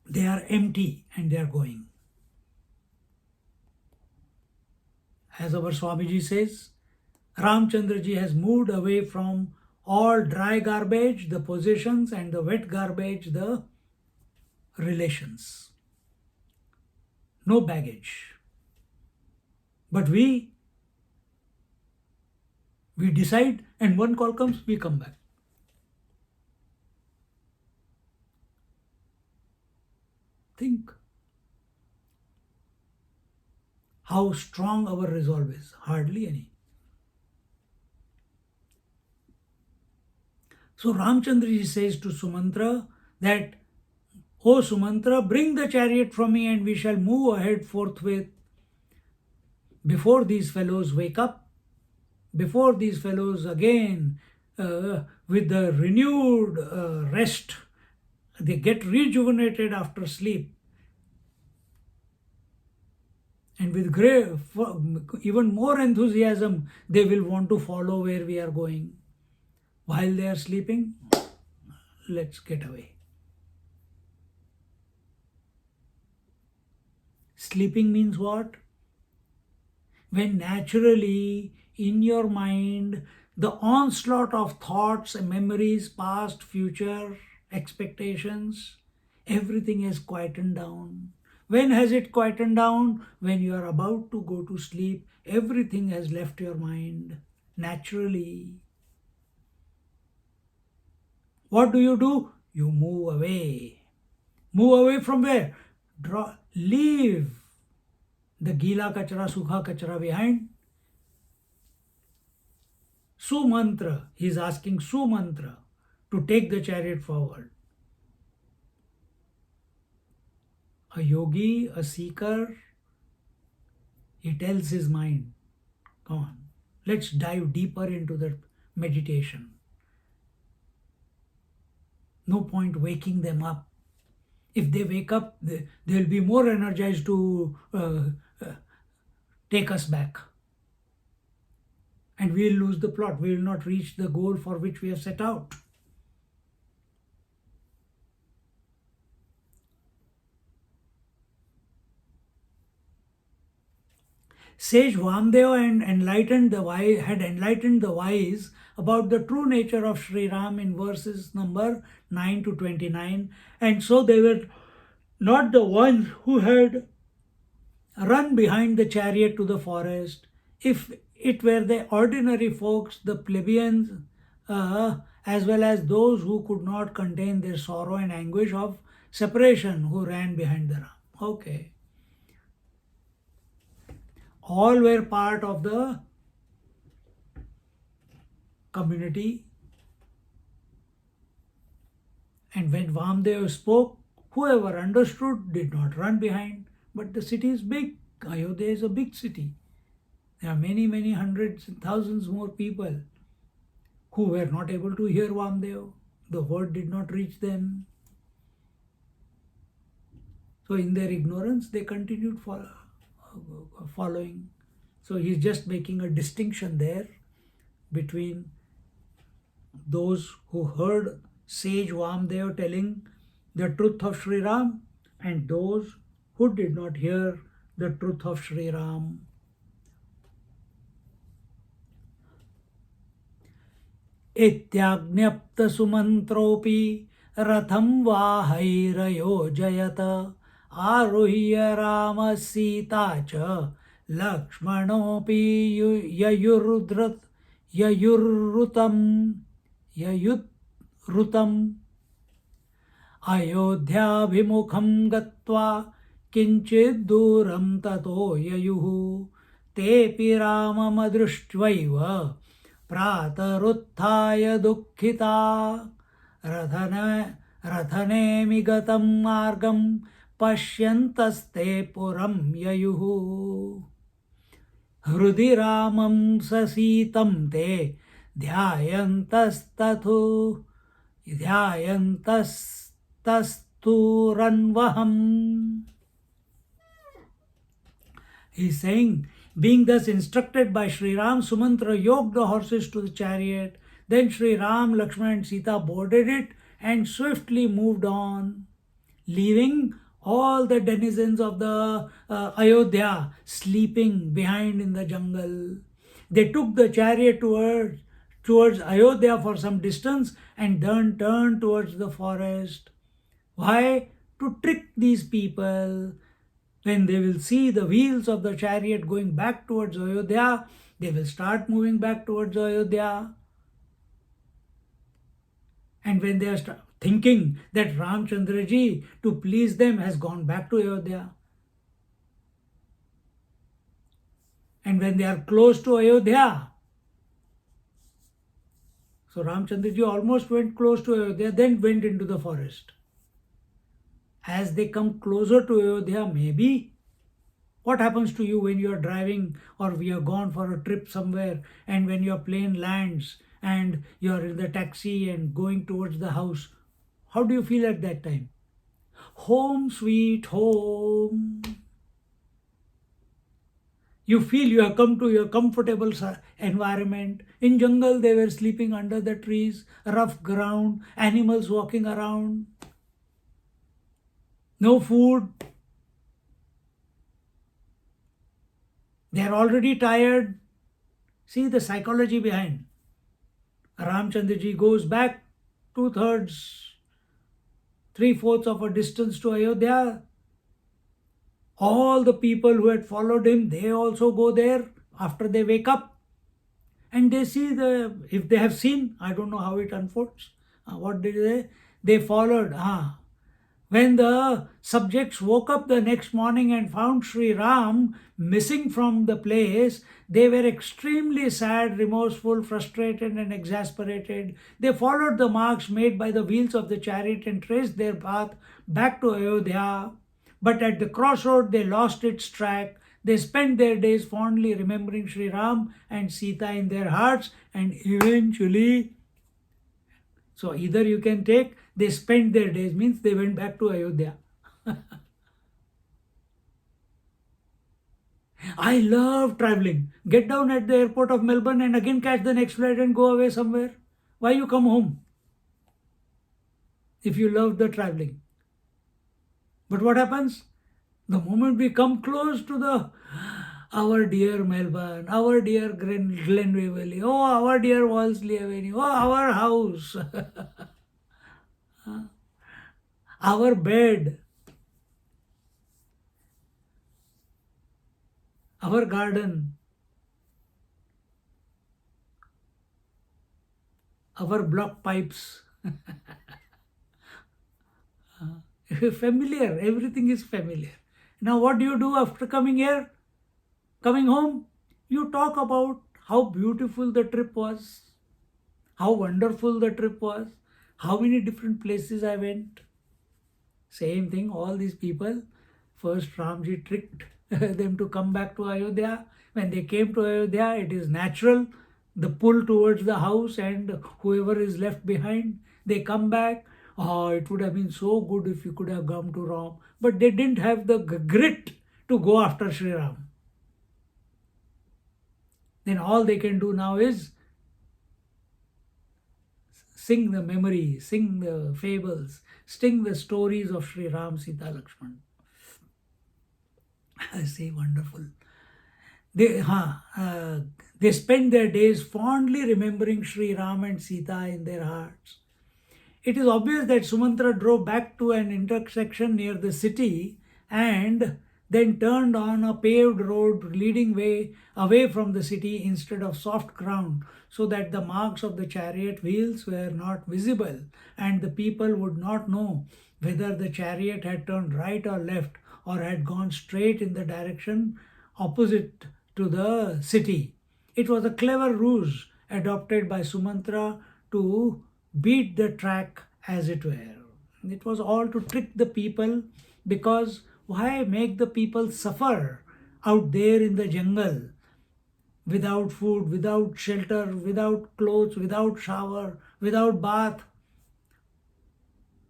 They are empty and they are going. As our Swamiji says, Ramchandraji has moved away from all dry garbage, the possessions, and the wet garbage, the relations. No baggage. But we decide, and one call comes, we come back. Think how strong our resolve is. Hardly any. So Ramchandraji says to Sumantra that, O Sumantra, bring the chariot from me and we shall move ahead forthwith before these fellows wake up, before these fellows again, with the renewed rest, they get rejuvenated after sleep. And with great, even more enthusiasm, they will want to follow where we are going. While they are sleeping, let's get away. Sleeping means what? When naturally in your mind the onslaught of thoughts and memories, past, future, expectations, everything has quietened down. When has it quietened down? When you are about to go to sleep, everything has left your mind naturally. What do? You move away. Move away from where? Leave the gila kachara, sukha kachara behind. Sumantra, he is asking Sumantra to take the chariot forward. A yogi, a seeker, he tells his mind, come on, let's dive deeper into the meditation. No point waking them up. If they wake up, they'll be more energized to take us back. And we'll lose the plot. We will not reach the goal for which we have set out. Sage Vamdeva had enlightened the wise about the true nature of Sri Ram in verses number 9 to 29. And so they were not the ones who had run behind the chariot to the forest. If it were the ordinary folks, the plebeians, as well as those who could not contain their sorrow and anguish of separation, who ran behind the Ram. Okay. All were part of the community. And when Vamdeva spoke, whoever understood did not run behind. But the city is big. Ayodhya is a big city. There are many, many hundreds and thousands more people who were not able to hear Vamdeva. The word did not reach them. So in their ignorance, they continued following. So he's just making a distinction there between those who heard sage Vamdeva telling the truth of Sri Ram and those who did not hear the truth of Sri Ram. Ityagnyapta sumantropi ratham vahayirayojayata aruhya Rama Sita cha Laxmanopi yayurrutam Ayodhyaabhimukham gatva kinchid duram tato yayuhu tepi Ramamadrishtvaiva Prataruthaya dukkhita rathane gatam margam pashyantaste puram yayuhu hrudi Ramam sasitam te dhyayantasturanvaham. He's saying, being thus instructed by Sri Ram, Sumantra yoked the horses to the chariot. Then Sri Ram, Laxman and Sita boarded it and swiftly moved on, leaving all the denizens of the Ayodhya sleeping behind in the jungle. They took the chariot towards Ayodhya for some distance and then turned towards the forest. Why? To trick these people. When they will see the wheels of the chariot going back towards Ayodhya, they will start moving back towards Ayodhya. And when they are thinking that Ramchandraji, to please them, has gone back to Ayodhya. And when they are close to Ayodhya, so Ramchandraji almost went close to Ayodhya, then went into the forest. As they come closer to Ayodhya, maybe, what happens to you when you are driving or we are gone for a trip somewhere, and when your plane lands and you are in the taxi and going towards the house? How do you feel at that time? Home sweet home. You feel you have come to your comfortable environment. In jungle, they were sleeping under the trees, rough ground, animals walking around, no food. They are already tired. See the psychology behind. Ramchandraji goes back 2/3, 3/4 of a distance to Ayodhya. All the people who had followed him, they also go there after they wake up. And they see if they have seen, I don't know how it unfolds. What did they? They followed. When the subjects woke up the next morning and found Sri Ram missing from the place, they were extremely sad, remorseful, frustrated, and exasperated. They followed the marks made by the wheels of the chariot and traced their path back to Ayodhya. But at the crossroad, they lost its track. They spent their days fondly remembering Sri Ram and Sita in their hearts, and eventually, so either you can take, they spent their days, means they went back to Ayodhya. I love traveling. Get down at the airport of Melbourne and again catch the next flight and go away somewhere. Why you come home if you love the traveling? But what happens? The moment we come close to our dear Melbourne, our dear Glenview Valley, oh, our dear Walsley Avenue, oh, our house, our bed, our garden, our block pipes. Familiar, everything is familiar. Now, what do you do after coming here? Coming home? You talk about how beautiful the trip was, how wonderful the trip was, how many different places I went. Same thing, all these people. First, Ramji tricked them to come back to Ayodhya. When they came to Ayodhya, it is natural, the pull towards the house and whoever is left behind, they come back. Oh, it would have been so good if you could have come to Ram. But they didn't have the grit to go after Sri Ram. Then all they can do now is sing the memories, sing the fables, sing the stories of Sri Ram, Sita, Laxman. I say wonderful. They spend their days fondly remembering Sri Ram and Sita in their hearts. It is obvious that Sumantra drove back to an intersection near the city and then turned on a paved road leading away from the city instead of soft ground, so that the marks of the chariot wheels were not visible and the people would not know whether the chariot had turned right or left or had gone straight in the direction opposite to the city. It was a clever ruse adopted by Sumantra to beat the track, as it were. It was all to trick the people, because why make the people suffer out there in the jungle without food, without shelter, without clothes, without shower, without bath?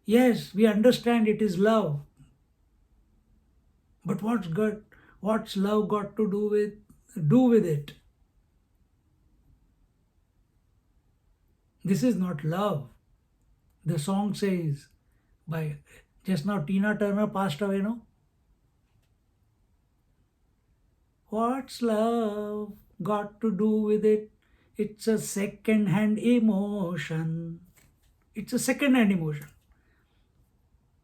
Yes, we understand it is love. But what's love got to do with it? This is not love. The song says, by just now Tina Turner passed away, no? What's love got to do with it? It's a second-hand emotion. It's a second-hand emotion.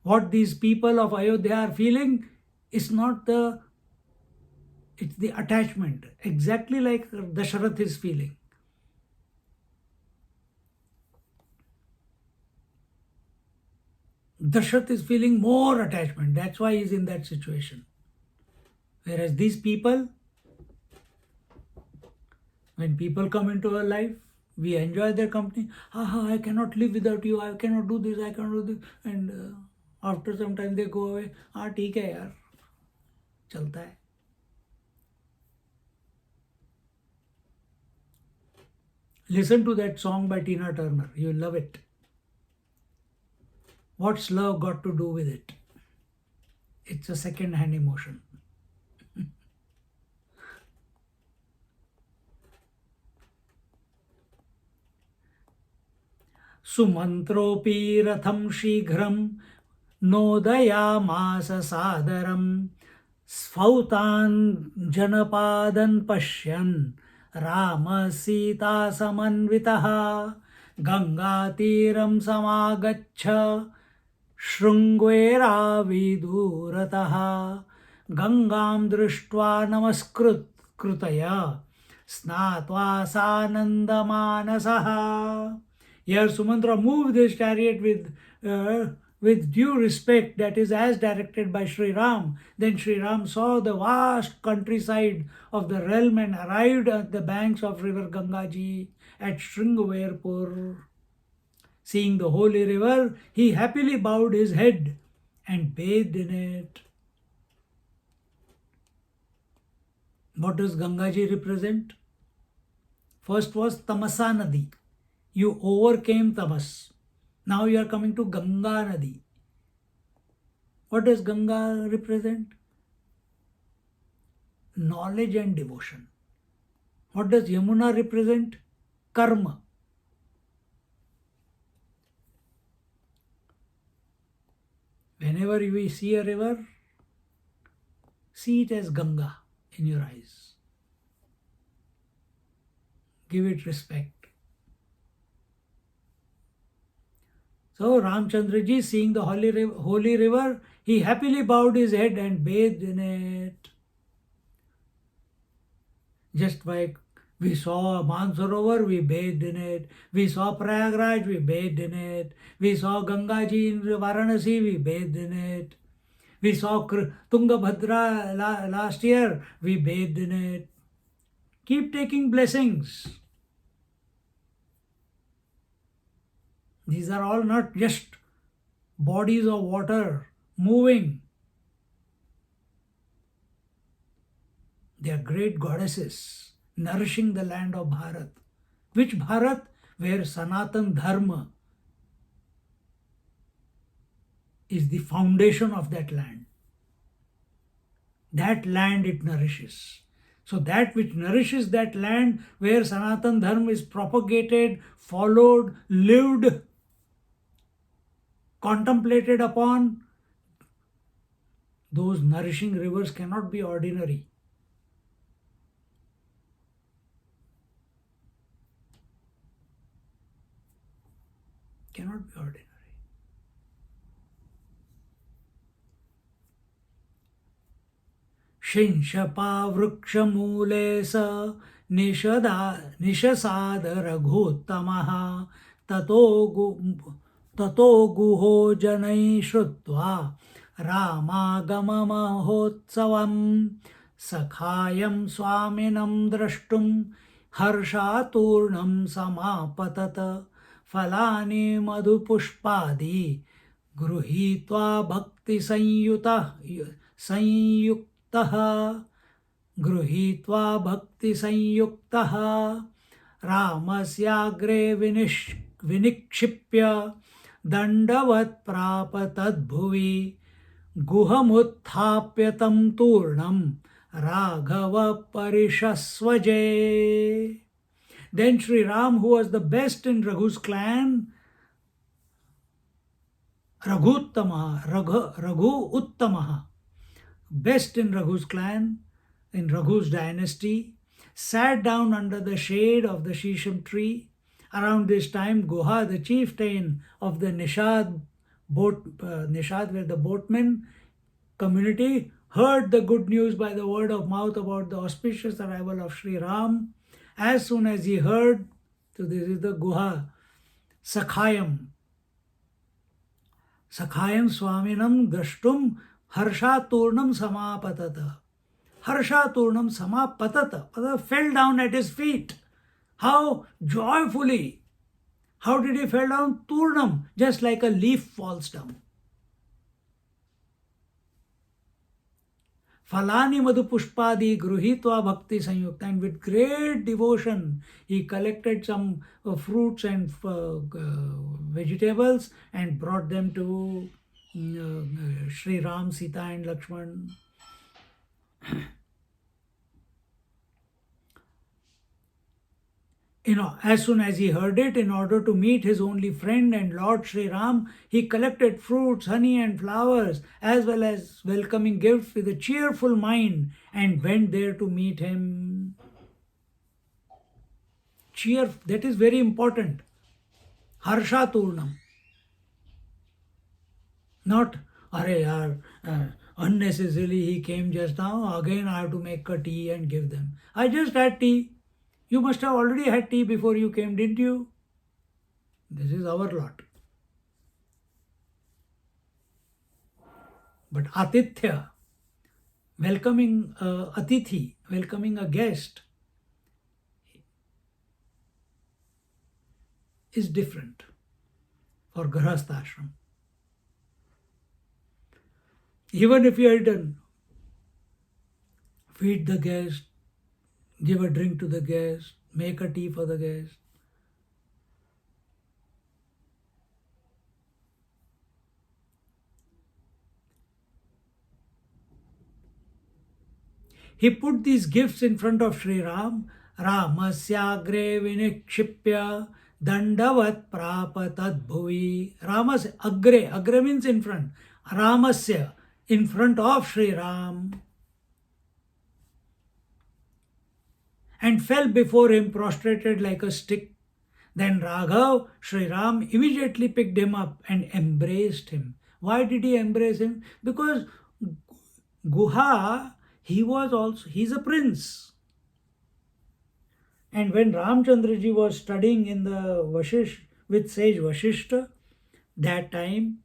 What these people of Ayodhya are feeling is not it's the attachment, exactly like Dasharath is feeling. Dashrath is feeling more attachment. That's why he's in that situation. Whereas these people, when people come into our life, we enjoy their company. I cannot live without you. I cannot do this. I cannot do this. And after some time they go away. ठीक है यार, चलता है. Listen to that song by Tina Turner. You'll love it. What's love got to do with it? It's a second-hand emotion. सुमन्त्रोऽपि रथं शीघ्रं नोदयामास सादरं स्फौतान् जनपादन् पश्यन् रामसीतासमन्वितः गङ्गातीरं समागच्छ शृङ्गेराविदूरतः गङ्गां दृष्ट्वा नमस्कृतया स्नात्वा सानन्दमानसः. Here Sumantra moved his chariot with due respect, that is as directed by Sri Ram. Then Sri Ram saw the vast countryside of the realm and arrived at the banks of river Gangaji at Shringaverpur. Seeing the holy river, he happily bowed his head and bathed in it. What does Gangaji represent? First was Tamasa Nadi. You overcame tamas. Now you are coming to Ganga Nadi. What does Ganga represent? Knowledge and devotion. What does Yamuna represent? Karma. Whenever we see a river, see it as Ganga in your eyes. Give it respect. So Ramchandraji, seeing the holy river, he happily bowed his head and bathed in it. Just like we saw Mansarovar, we bathed in it. We saw Prayagraj, we bathed in it. We saw Gangaji in Varanasi, we bathed in it. We saw Tungabhadra last year, we bathed in it. Keep taking blessings. These are all not just bodies of water moving. They are great goddesses nourishing the land of Bharat. Which Bharat? Where Sanatan Dharma is the foundation of that land. That land it nourishes. So that which nourishes that land, where Sanatan Dharma is propagated, followed, lived, contemplated upon, those nourishing rivers cannot be ordinary. Cannot be ordinary. Shinshapa vrukshamule sa nishasada raghuttamaha tato guho janai shrutva ramagamahotsvam sakhayam swaminam drashtum harshaturnam samapatata falani madhupushpadi gruhitva bhakti संयुक्तः गृहीत्वा भक्ति संयुक्तः रामस्याग्रे विनिक्षिप्य दंडवत् प्राप तद्भुवि गुहमुत्थाप्य तं तूर्णं Raghav परिषस्वजे. Then Sri Ram, who was the best in Raghu's clan, Raghu Uttamaha, best in Raghu's clan, in Raghu's dynasty, sat down under the shade of the Shisham tree. Around this time, Guha, the chieftain of the Nishad where the boatmen community, heard the good news by the word of mouth about the auspicious arrival of Sri Ram. As soon as he heard, so this is the Guha, Sakhayam. Sakhayam Swaminam Drashtum Harshaturnam Samapatata. Harshaturnam Samapatata. Fell down at his feet. How joyfully. How did he fall down? Turnam, just like a leaf falls down. Falani Madhupushpadi Gruhitva Bhakti Sanyukta. And with great devotion, he collected some fruits and vegetables and brought them to Sri Ram, Sita, and Laxman. As soon as he heard it, in order to meet his only friend and Lord Sri Ram, he collected fruits, honey, and flowers, as well as welcoming gifts with a cheerful mind, and went there to meet him. Cheer, that is very important. Harsha Turnam. Not, unnecessarily he came just now, again I have to make a tea and give them. I just had tea. You must have already had tea before you came, didn't you? This is our lot. But Atithya, welcoming Atithi, welcoming a guest, is different for Grahastha Ashram. Even if you had done, feed the guest, give a drink to the guest, make a tea for the guest. He put these gifts in front of Sri Ram. Ramasyagre vinikshipya dandavat prapatat bhuvi. Ramas agre, agre means in front. Ramasya, in front of Sri Ram. And fell before him prostrated like a stick. Then Raghav, Sri Ram, immediately picked him up and embraced him. Why did he embrace him? Because Guha, he's a prince. And when Ramchandraji was studying in the with sage Vashishta, that time,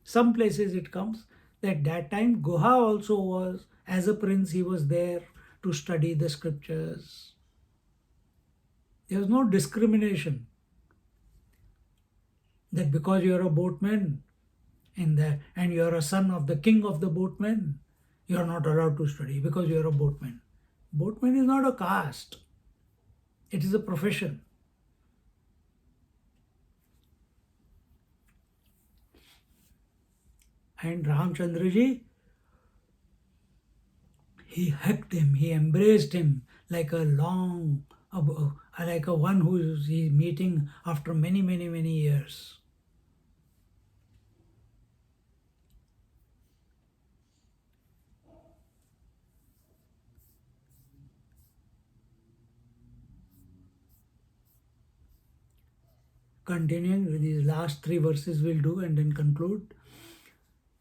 some places it comes, that time Guha also was, as a prince, he was there to study the scriptures. There was no discrimination that because you are a boatman and you are a son of the king of the boatmen, you are not allowed to study because you are a boatman. Boatman is not a caste. It is a profession. And Ramchandraji, he hugged him, he embraced him like a one who is meeting after many, many, many years. Continuing with these last 3 verses we'll do and then conclude.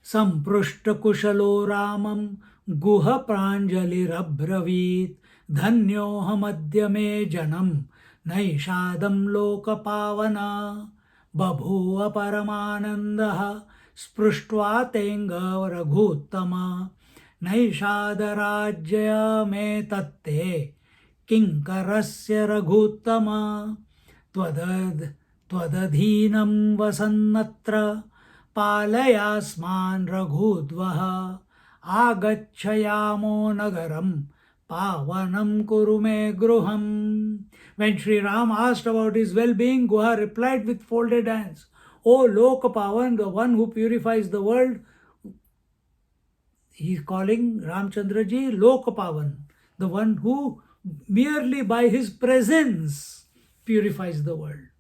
Samprushta kushalo ramam guha pranjalirabravit dhanyohamadya me janam naishadam lokapavana babhuva paramanandaha spruštva tenga raghuttama naishadharajya me tatte kinkarasya raghuttama त्वदधीनं वसन्नत्र पालयास्मान् रघुद्वः आगच्छयामो नगरं pavanam kuru me gruham. When Sri Ram asked about his well-being, Guha replied with folded hands, O Lokapavan, the one who purifies the world. He is calling Ramchandraji Lokapavan, the one who merely by his presence purifies the world.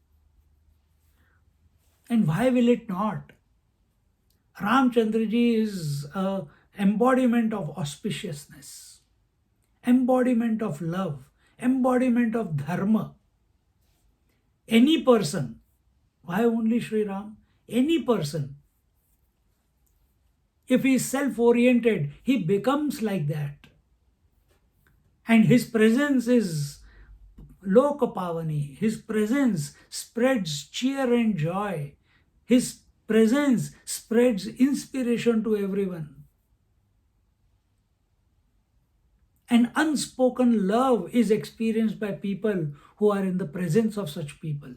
And why will it not? Ramchandraji is an embodiment of auspiciousness, embodiment of love, embodiment of dharma. Any person, why only Sri Ram? Any person, if he is self-oriented, he becomes like that. And his presence is Lokapavani. His presence spreads cheer and joy. His presence spreads inspiration to everyone. And unspoken love is experienced by people who are in the presence of such people,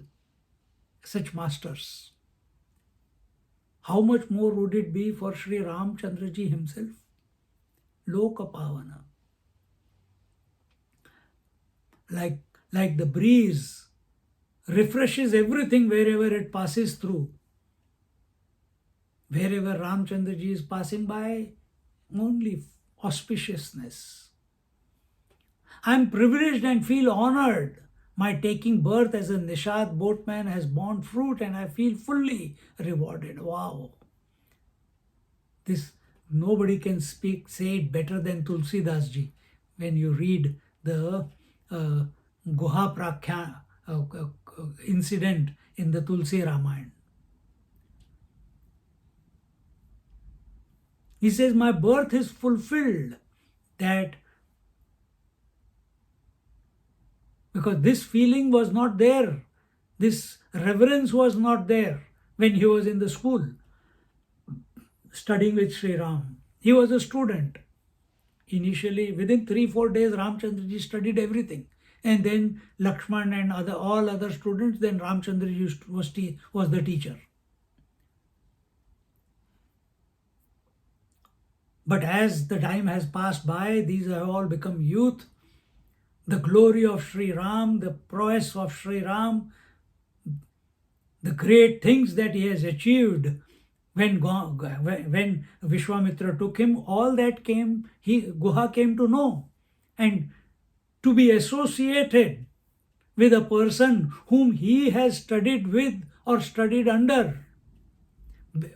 such masters. How much more would it be for Sri Ramchandraji himself? Lokapavana. Like the breeze refreshes everything wherever it passes through. Wherever Ramchandraji is passing by, only auspiciousness. I am privileged and feel honored. My taking birth as a Nishad boatman has borne fruit and I feel fully rewarded. Wow. This nobody can say it better than Tulsidas ji. When you read the Guha Prakhya incident in the Tulsi Ramayana. He says, my birth is fulfilled. That because this feeling was not there, this reverence was not there when he was in the school studying with Sri Ram. He was a student. Initially, within 3-4 days, Ramchandraji studied everything. And then Laxman and all other students, then Ramchandraji was the teacher. But as the time has passed by, these have all become youth. The glory of Sri Ram, the prowess of Sri Ram, the great things that he has achieved when Vishwamitra took him, all that Guha came to know. And to be associated with a person whom he has studied with or studied under,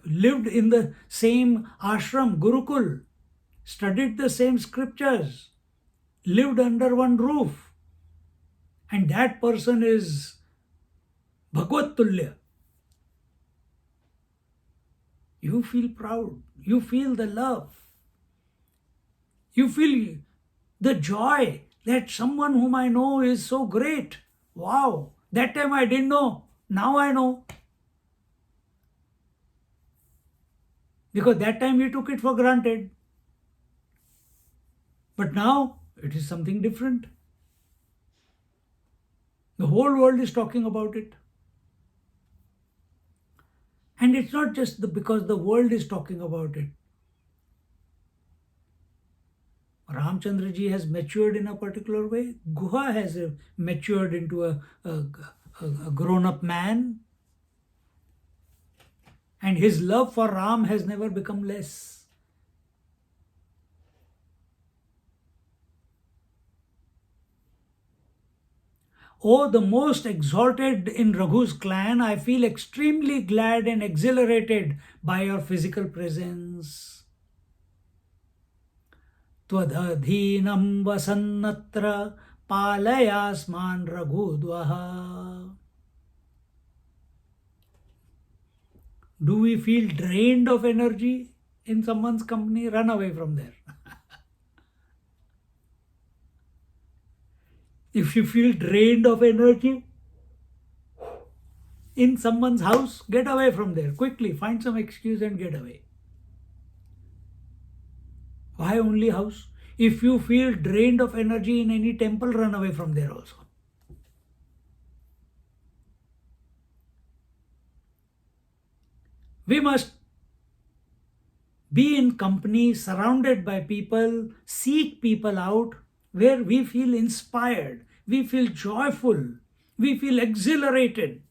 lived in the same ashram, Gurukul, studied the same scriptures, lived under one roof, and that person is Bhagavad Tulya. You feel proud, you feel the love, you feel the joy that someone whom I know is so great. Wow, that time I didn't know, now I know. Because that time we took it for granted. But now it is something different. The whole world is talking about it. And it's not just because the world is talking about it. Ramchandraji has matured in a particular way. Guha has matured into a grown-up man. And his love for Ram has never become less. Oh, the most exalted in Raghu's clan, I feel extremely glad and exhilarated by your physical presence. Twadadhinam vasannatra palayasman Raghudvaha. Do we feel drained of energy in someone's company? Run away from there. If you feel drained of energy in someone's house, get away from there. Quickly, find some excuse and get away. Why only house? If you feel drained of energy in any temple, run away from there also. We must be in company, surrounded by people, seek people out where we feel inspired, we feel joyful, we feel exhilarated,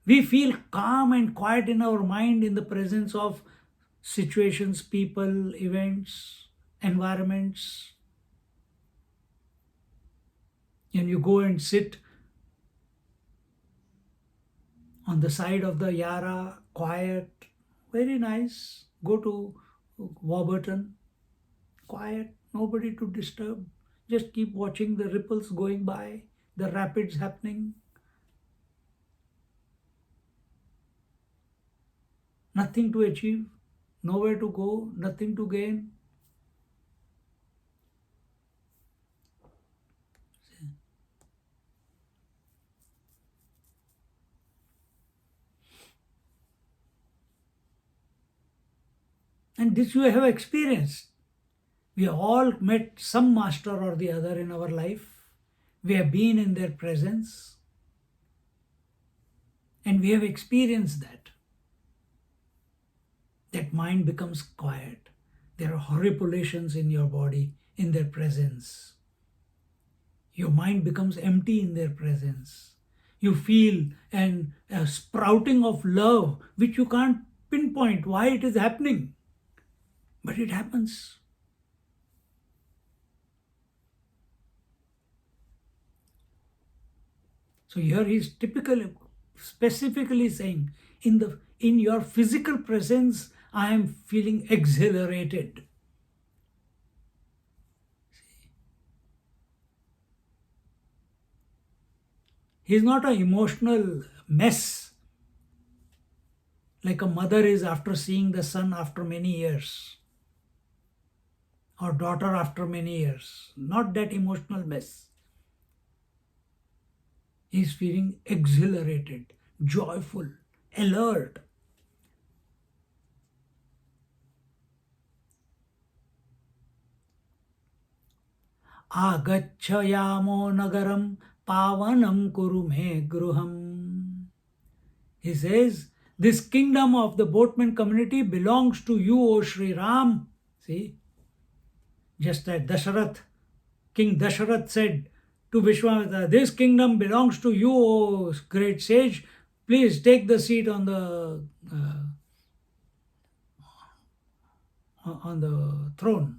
we feel calm and quiet in our mind in the presence of situations, people, events, environments. And you go and sit on the side of the Yara, quiet, very nice. Go to Warburton, quiet, nobody to disturb. Just keep watching the ripples going by, the rapids happening. Nothing to achieve, nowhere to go, nothing to gain. And this you have experienced. We all met some master or the other in our life. We have been in their presence. And we have experienced that. That mind becomes quiet. There are horripolations in your body in their presence. Your mind becomes empty in their presence. You feel a sprouting of love which you can't pinpoint why it is happening. But it happens. So here he is specifically saying, in your physical presence, I am feeling exhilarated. He is not an emotional mess like a mother is after seeing the son after many years, or daughter after many years. Not that emotional mess. He is feeling exhilarated, joyful, alert. Agacchayamo nagaram pavanam kuru me gruham. He says, this kingdom of the boatman community belongs to you, O Sri Ram. See, just as King Dasharath said to Vishwamitra, this kingdom belongs to you, O great sage. Please take the seat on the throne.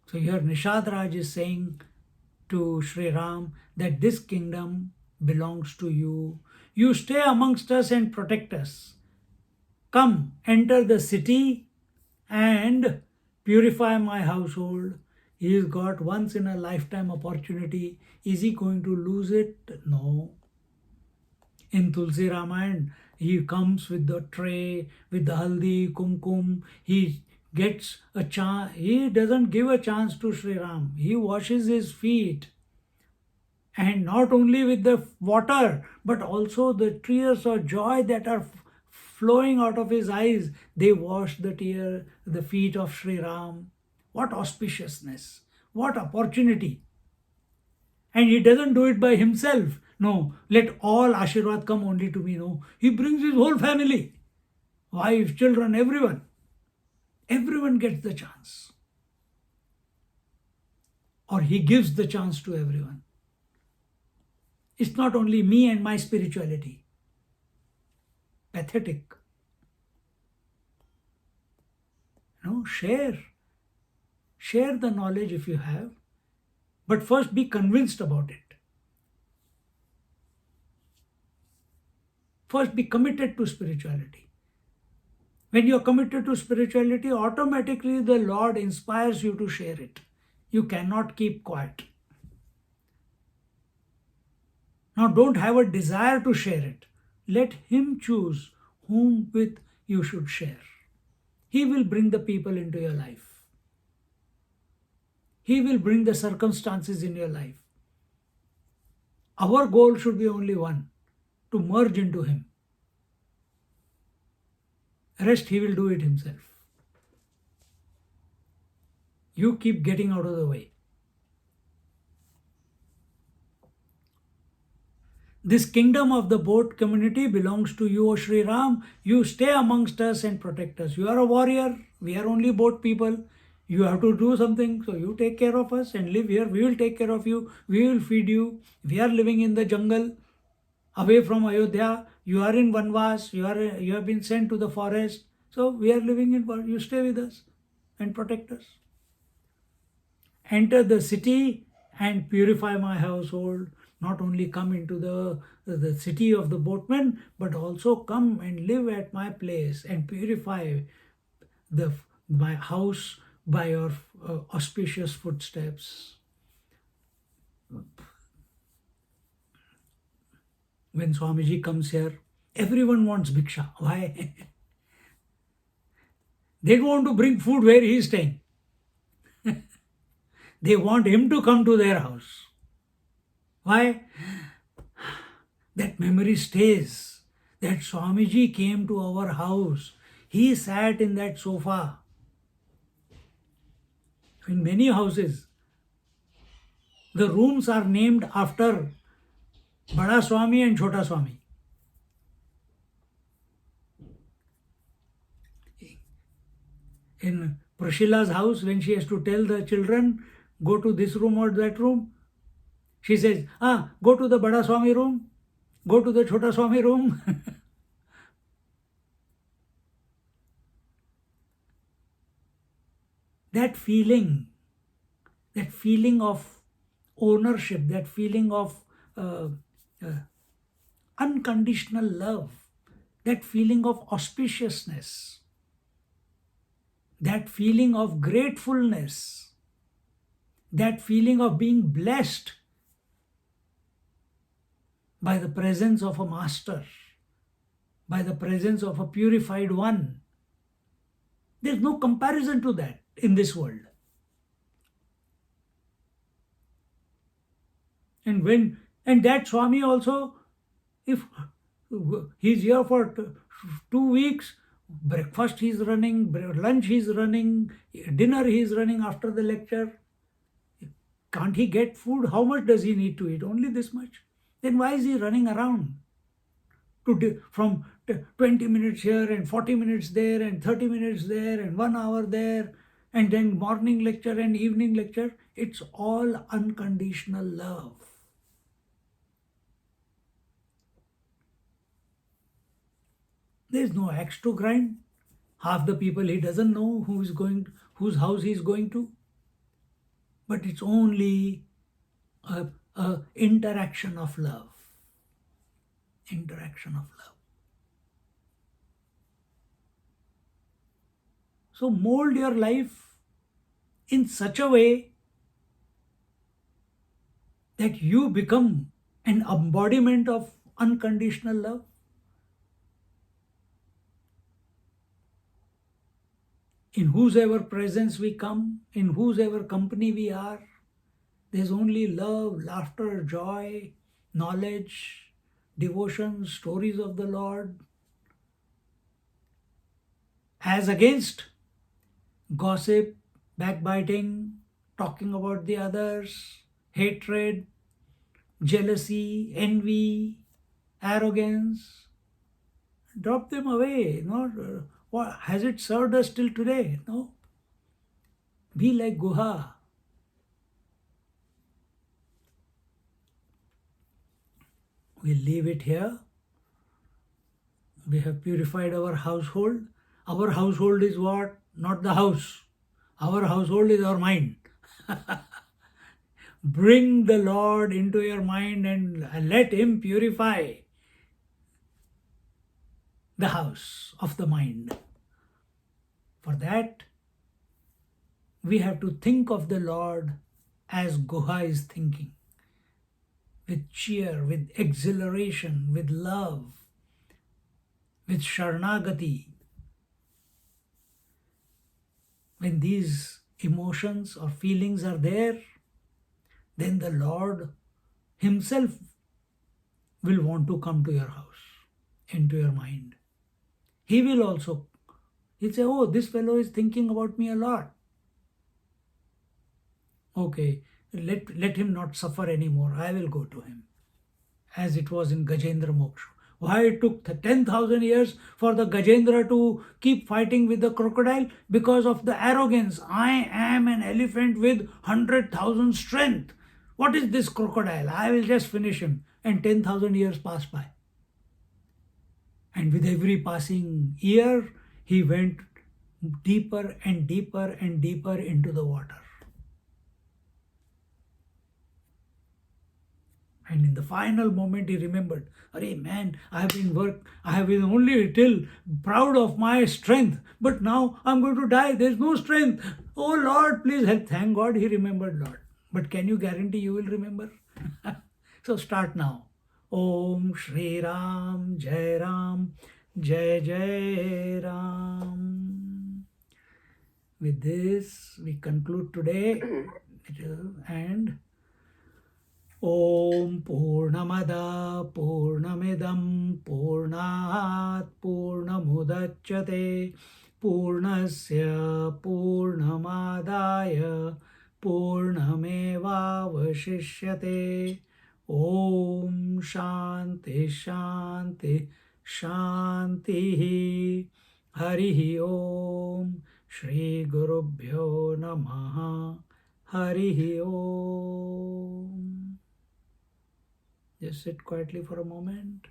So here Nishad Raj is saying to Sri Ram that this kingdom belongs to you. You stay amongst us and protect us. Come, enter the city and purify my household. He's got once in a lifetime opportunity. Is he going to lose it? No. In Tulsi Ramayana, he comes with the tray, with the haldi, kumkum. He gets a chance. He doesn't give a chance to Sri Ram. He washes his feet. And not only with the water, but also the tears of joy that are flowing out of his eyes. They wash the feet of Sri Ram. What auspiciousness. What opportunity. And he doesn't do it by himself. No, let all Ashirwad come only to me. No, he brings his whole family. Wife, children, everyone. Everyone gets the chance. Or he gives the chance to everyone. It's not only me and my spirituality. Pathetic. No, share. Share the knowledge if you have. But first be convinced about it. First be committed to spirituality. When you are committed to spirituality, automatically the Lord inspires you to share it. You cannot keep quiet. Now don't have a desire to share it. Let him choose whom with you should share. He will bring the people into your life. He will bring the circumstances in your life. Our goal should be only one, to merge into him. Rest he will do it himself. You keep getting out of the way. This kingdom of the boat community belongs to you, O Sri Ram. You stay amongst us and protect us. You are a warrior. We are only boat people. You have to do something. So you take care of us and live here. We will take care of you. We will feed you. We are living in the jungle, away from Ayodhya. You are in Vanvas. You have been sent to the forest. So we are living in. You stay with us and protect us. Enter the city and purify my household. Not only come into the city of the boatmen, but also come and live at my place and purify my house by your auspicious footsteps. When Swamiji comes here, everyone wants bhiksha. Why? They don't want to bring food where he is staying. They want him to come to their house. Why? that memory stays. That Swamiji came to our house. He sat in that sofa. In many houses, the rooms are named after Bada Swami and Chota Swami. In Prashila's house, when she has to tell the children, go to this room or that room, she says, go to the Bada Swami room, go to the Chota Swami room. That feeling of ownership, that feeling of unconditional love, that feeling of auspiciousness, that feeling of gratefulness, that feeling of being blessed by the presence of a master, by the presence of a purified one. There's no comparison to that in this world. And that Swami also, if he's here for 2 weeks, breakfast he's running, lunch he's running, dinner he's running after the lecture. Can't he get food? How much does he need to eat? Only this much. Then why is he running around? From 20 minutes here and 40 minutes there and 30 minutes there and 1 hour there, and then morning lecture and evening lecture. It's all unconditional love. There's no axe to grind. Half the people he doesn't know whose house he's going to. But it's only a interaction of love. Interaction of love. So mold your life in such a way that you become an embodiment of unconditional love. In whosever presence we come, in whosever company we are, there's only love, laughter, joy, knowledge, devotion, stories of the Lord. As against gossip, backbiting, talking about the others, hatred, jealousy, envy, arrogance. Drop them away. What has it served us till today? No. Be like Guha. We'll leave it here. We have purified our household. Our household is what? Not the house. Our household is our mind. Bring the Lord into your mind and let Him purify the house of the mind. For that, we have to think of the Lord as Guha is thinking, with cheer, with exhilaration, with love, with Sharanagati. When these emotions or feelings are there, then the Lord Himself will want to come to your house, into your mind. He will also, he'll say, oh, this fellow is thinking about me a lot. Okay, let him not suffer anymore. I will go to him. As it was in Gajendra Moksha. Why it took 10,000 years for the Gajendra to keep fighting with the crocodile? Because of the arrogance. I am an elephant with 100,000 strength. What is this crocodile? I will just finish him. And 10,000 years passed by. And with every passing year, he went deeper and deeper and deeper into the water. And in the final moment, he remembered, "Arey man, I have been only till proud of my strength, but now I'm going to die. There's no strength. Oh Lord, please help." Thank God he remembered Lord. But can you guarantee you will remember? So start now. Om Shri Ram, Jai Ram, Jai Jai Ram. With this, we conclude today. And Om Purnamada Purnamidam Purnat Purnamudachyate Purnasya Purnamadaya Purnamevavashishyate. Om Shanti Shanti Shanti. Harihi Om. Shri Gurubhyo Namaha. Harihi Om. Just sit quietly for a moment.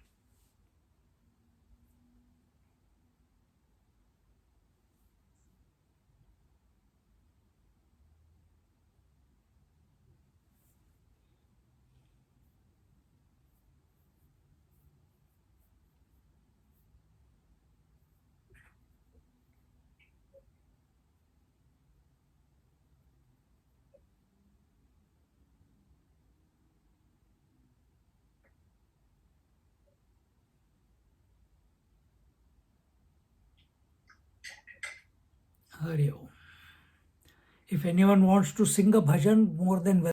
Hari Om. If anyone wants to sing a bhajan, more than welcome.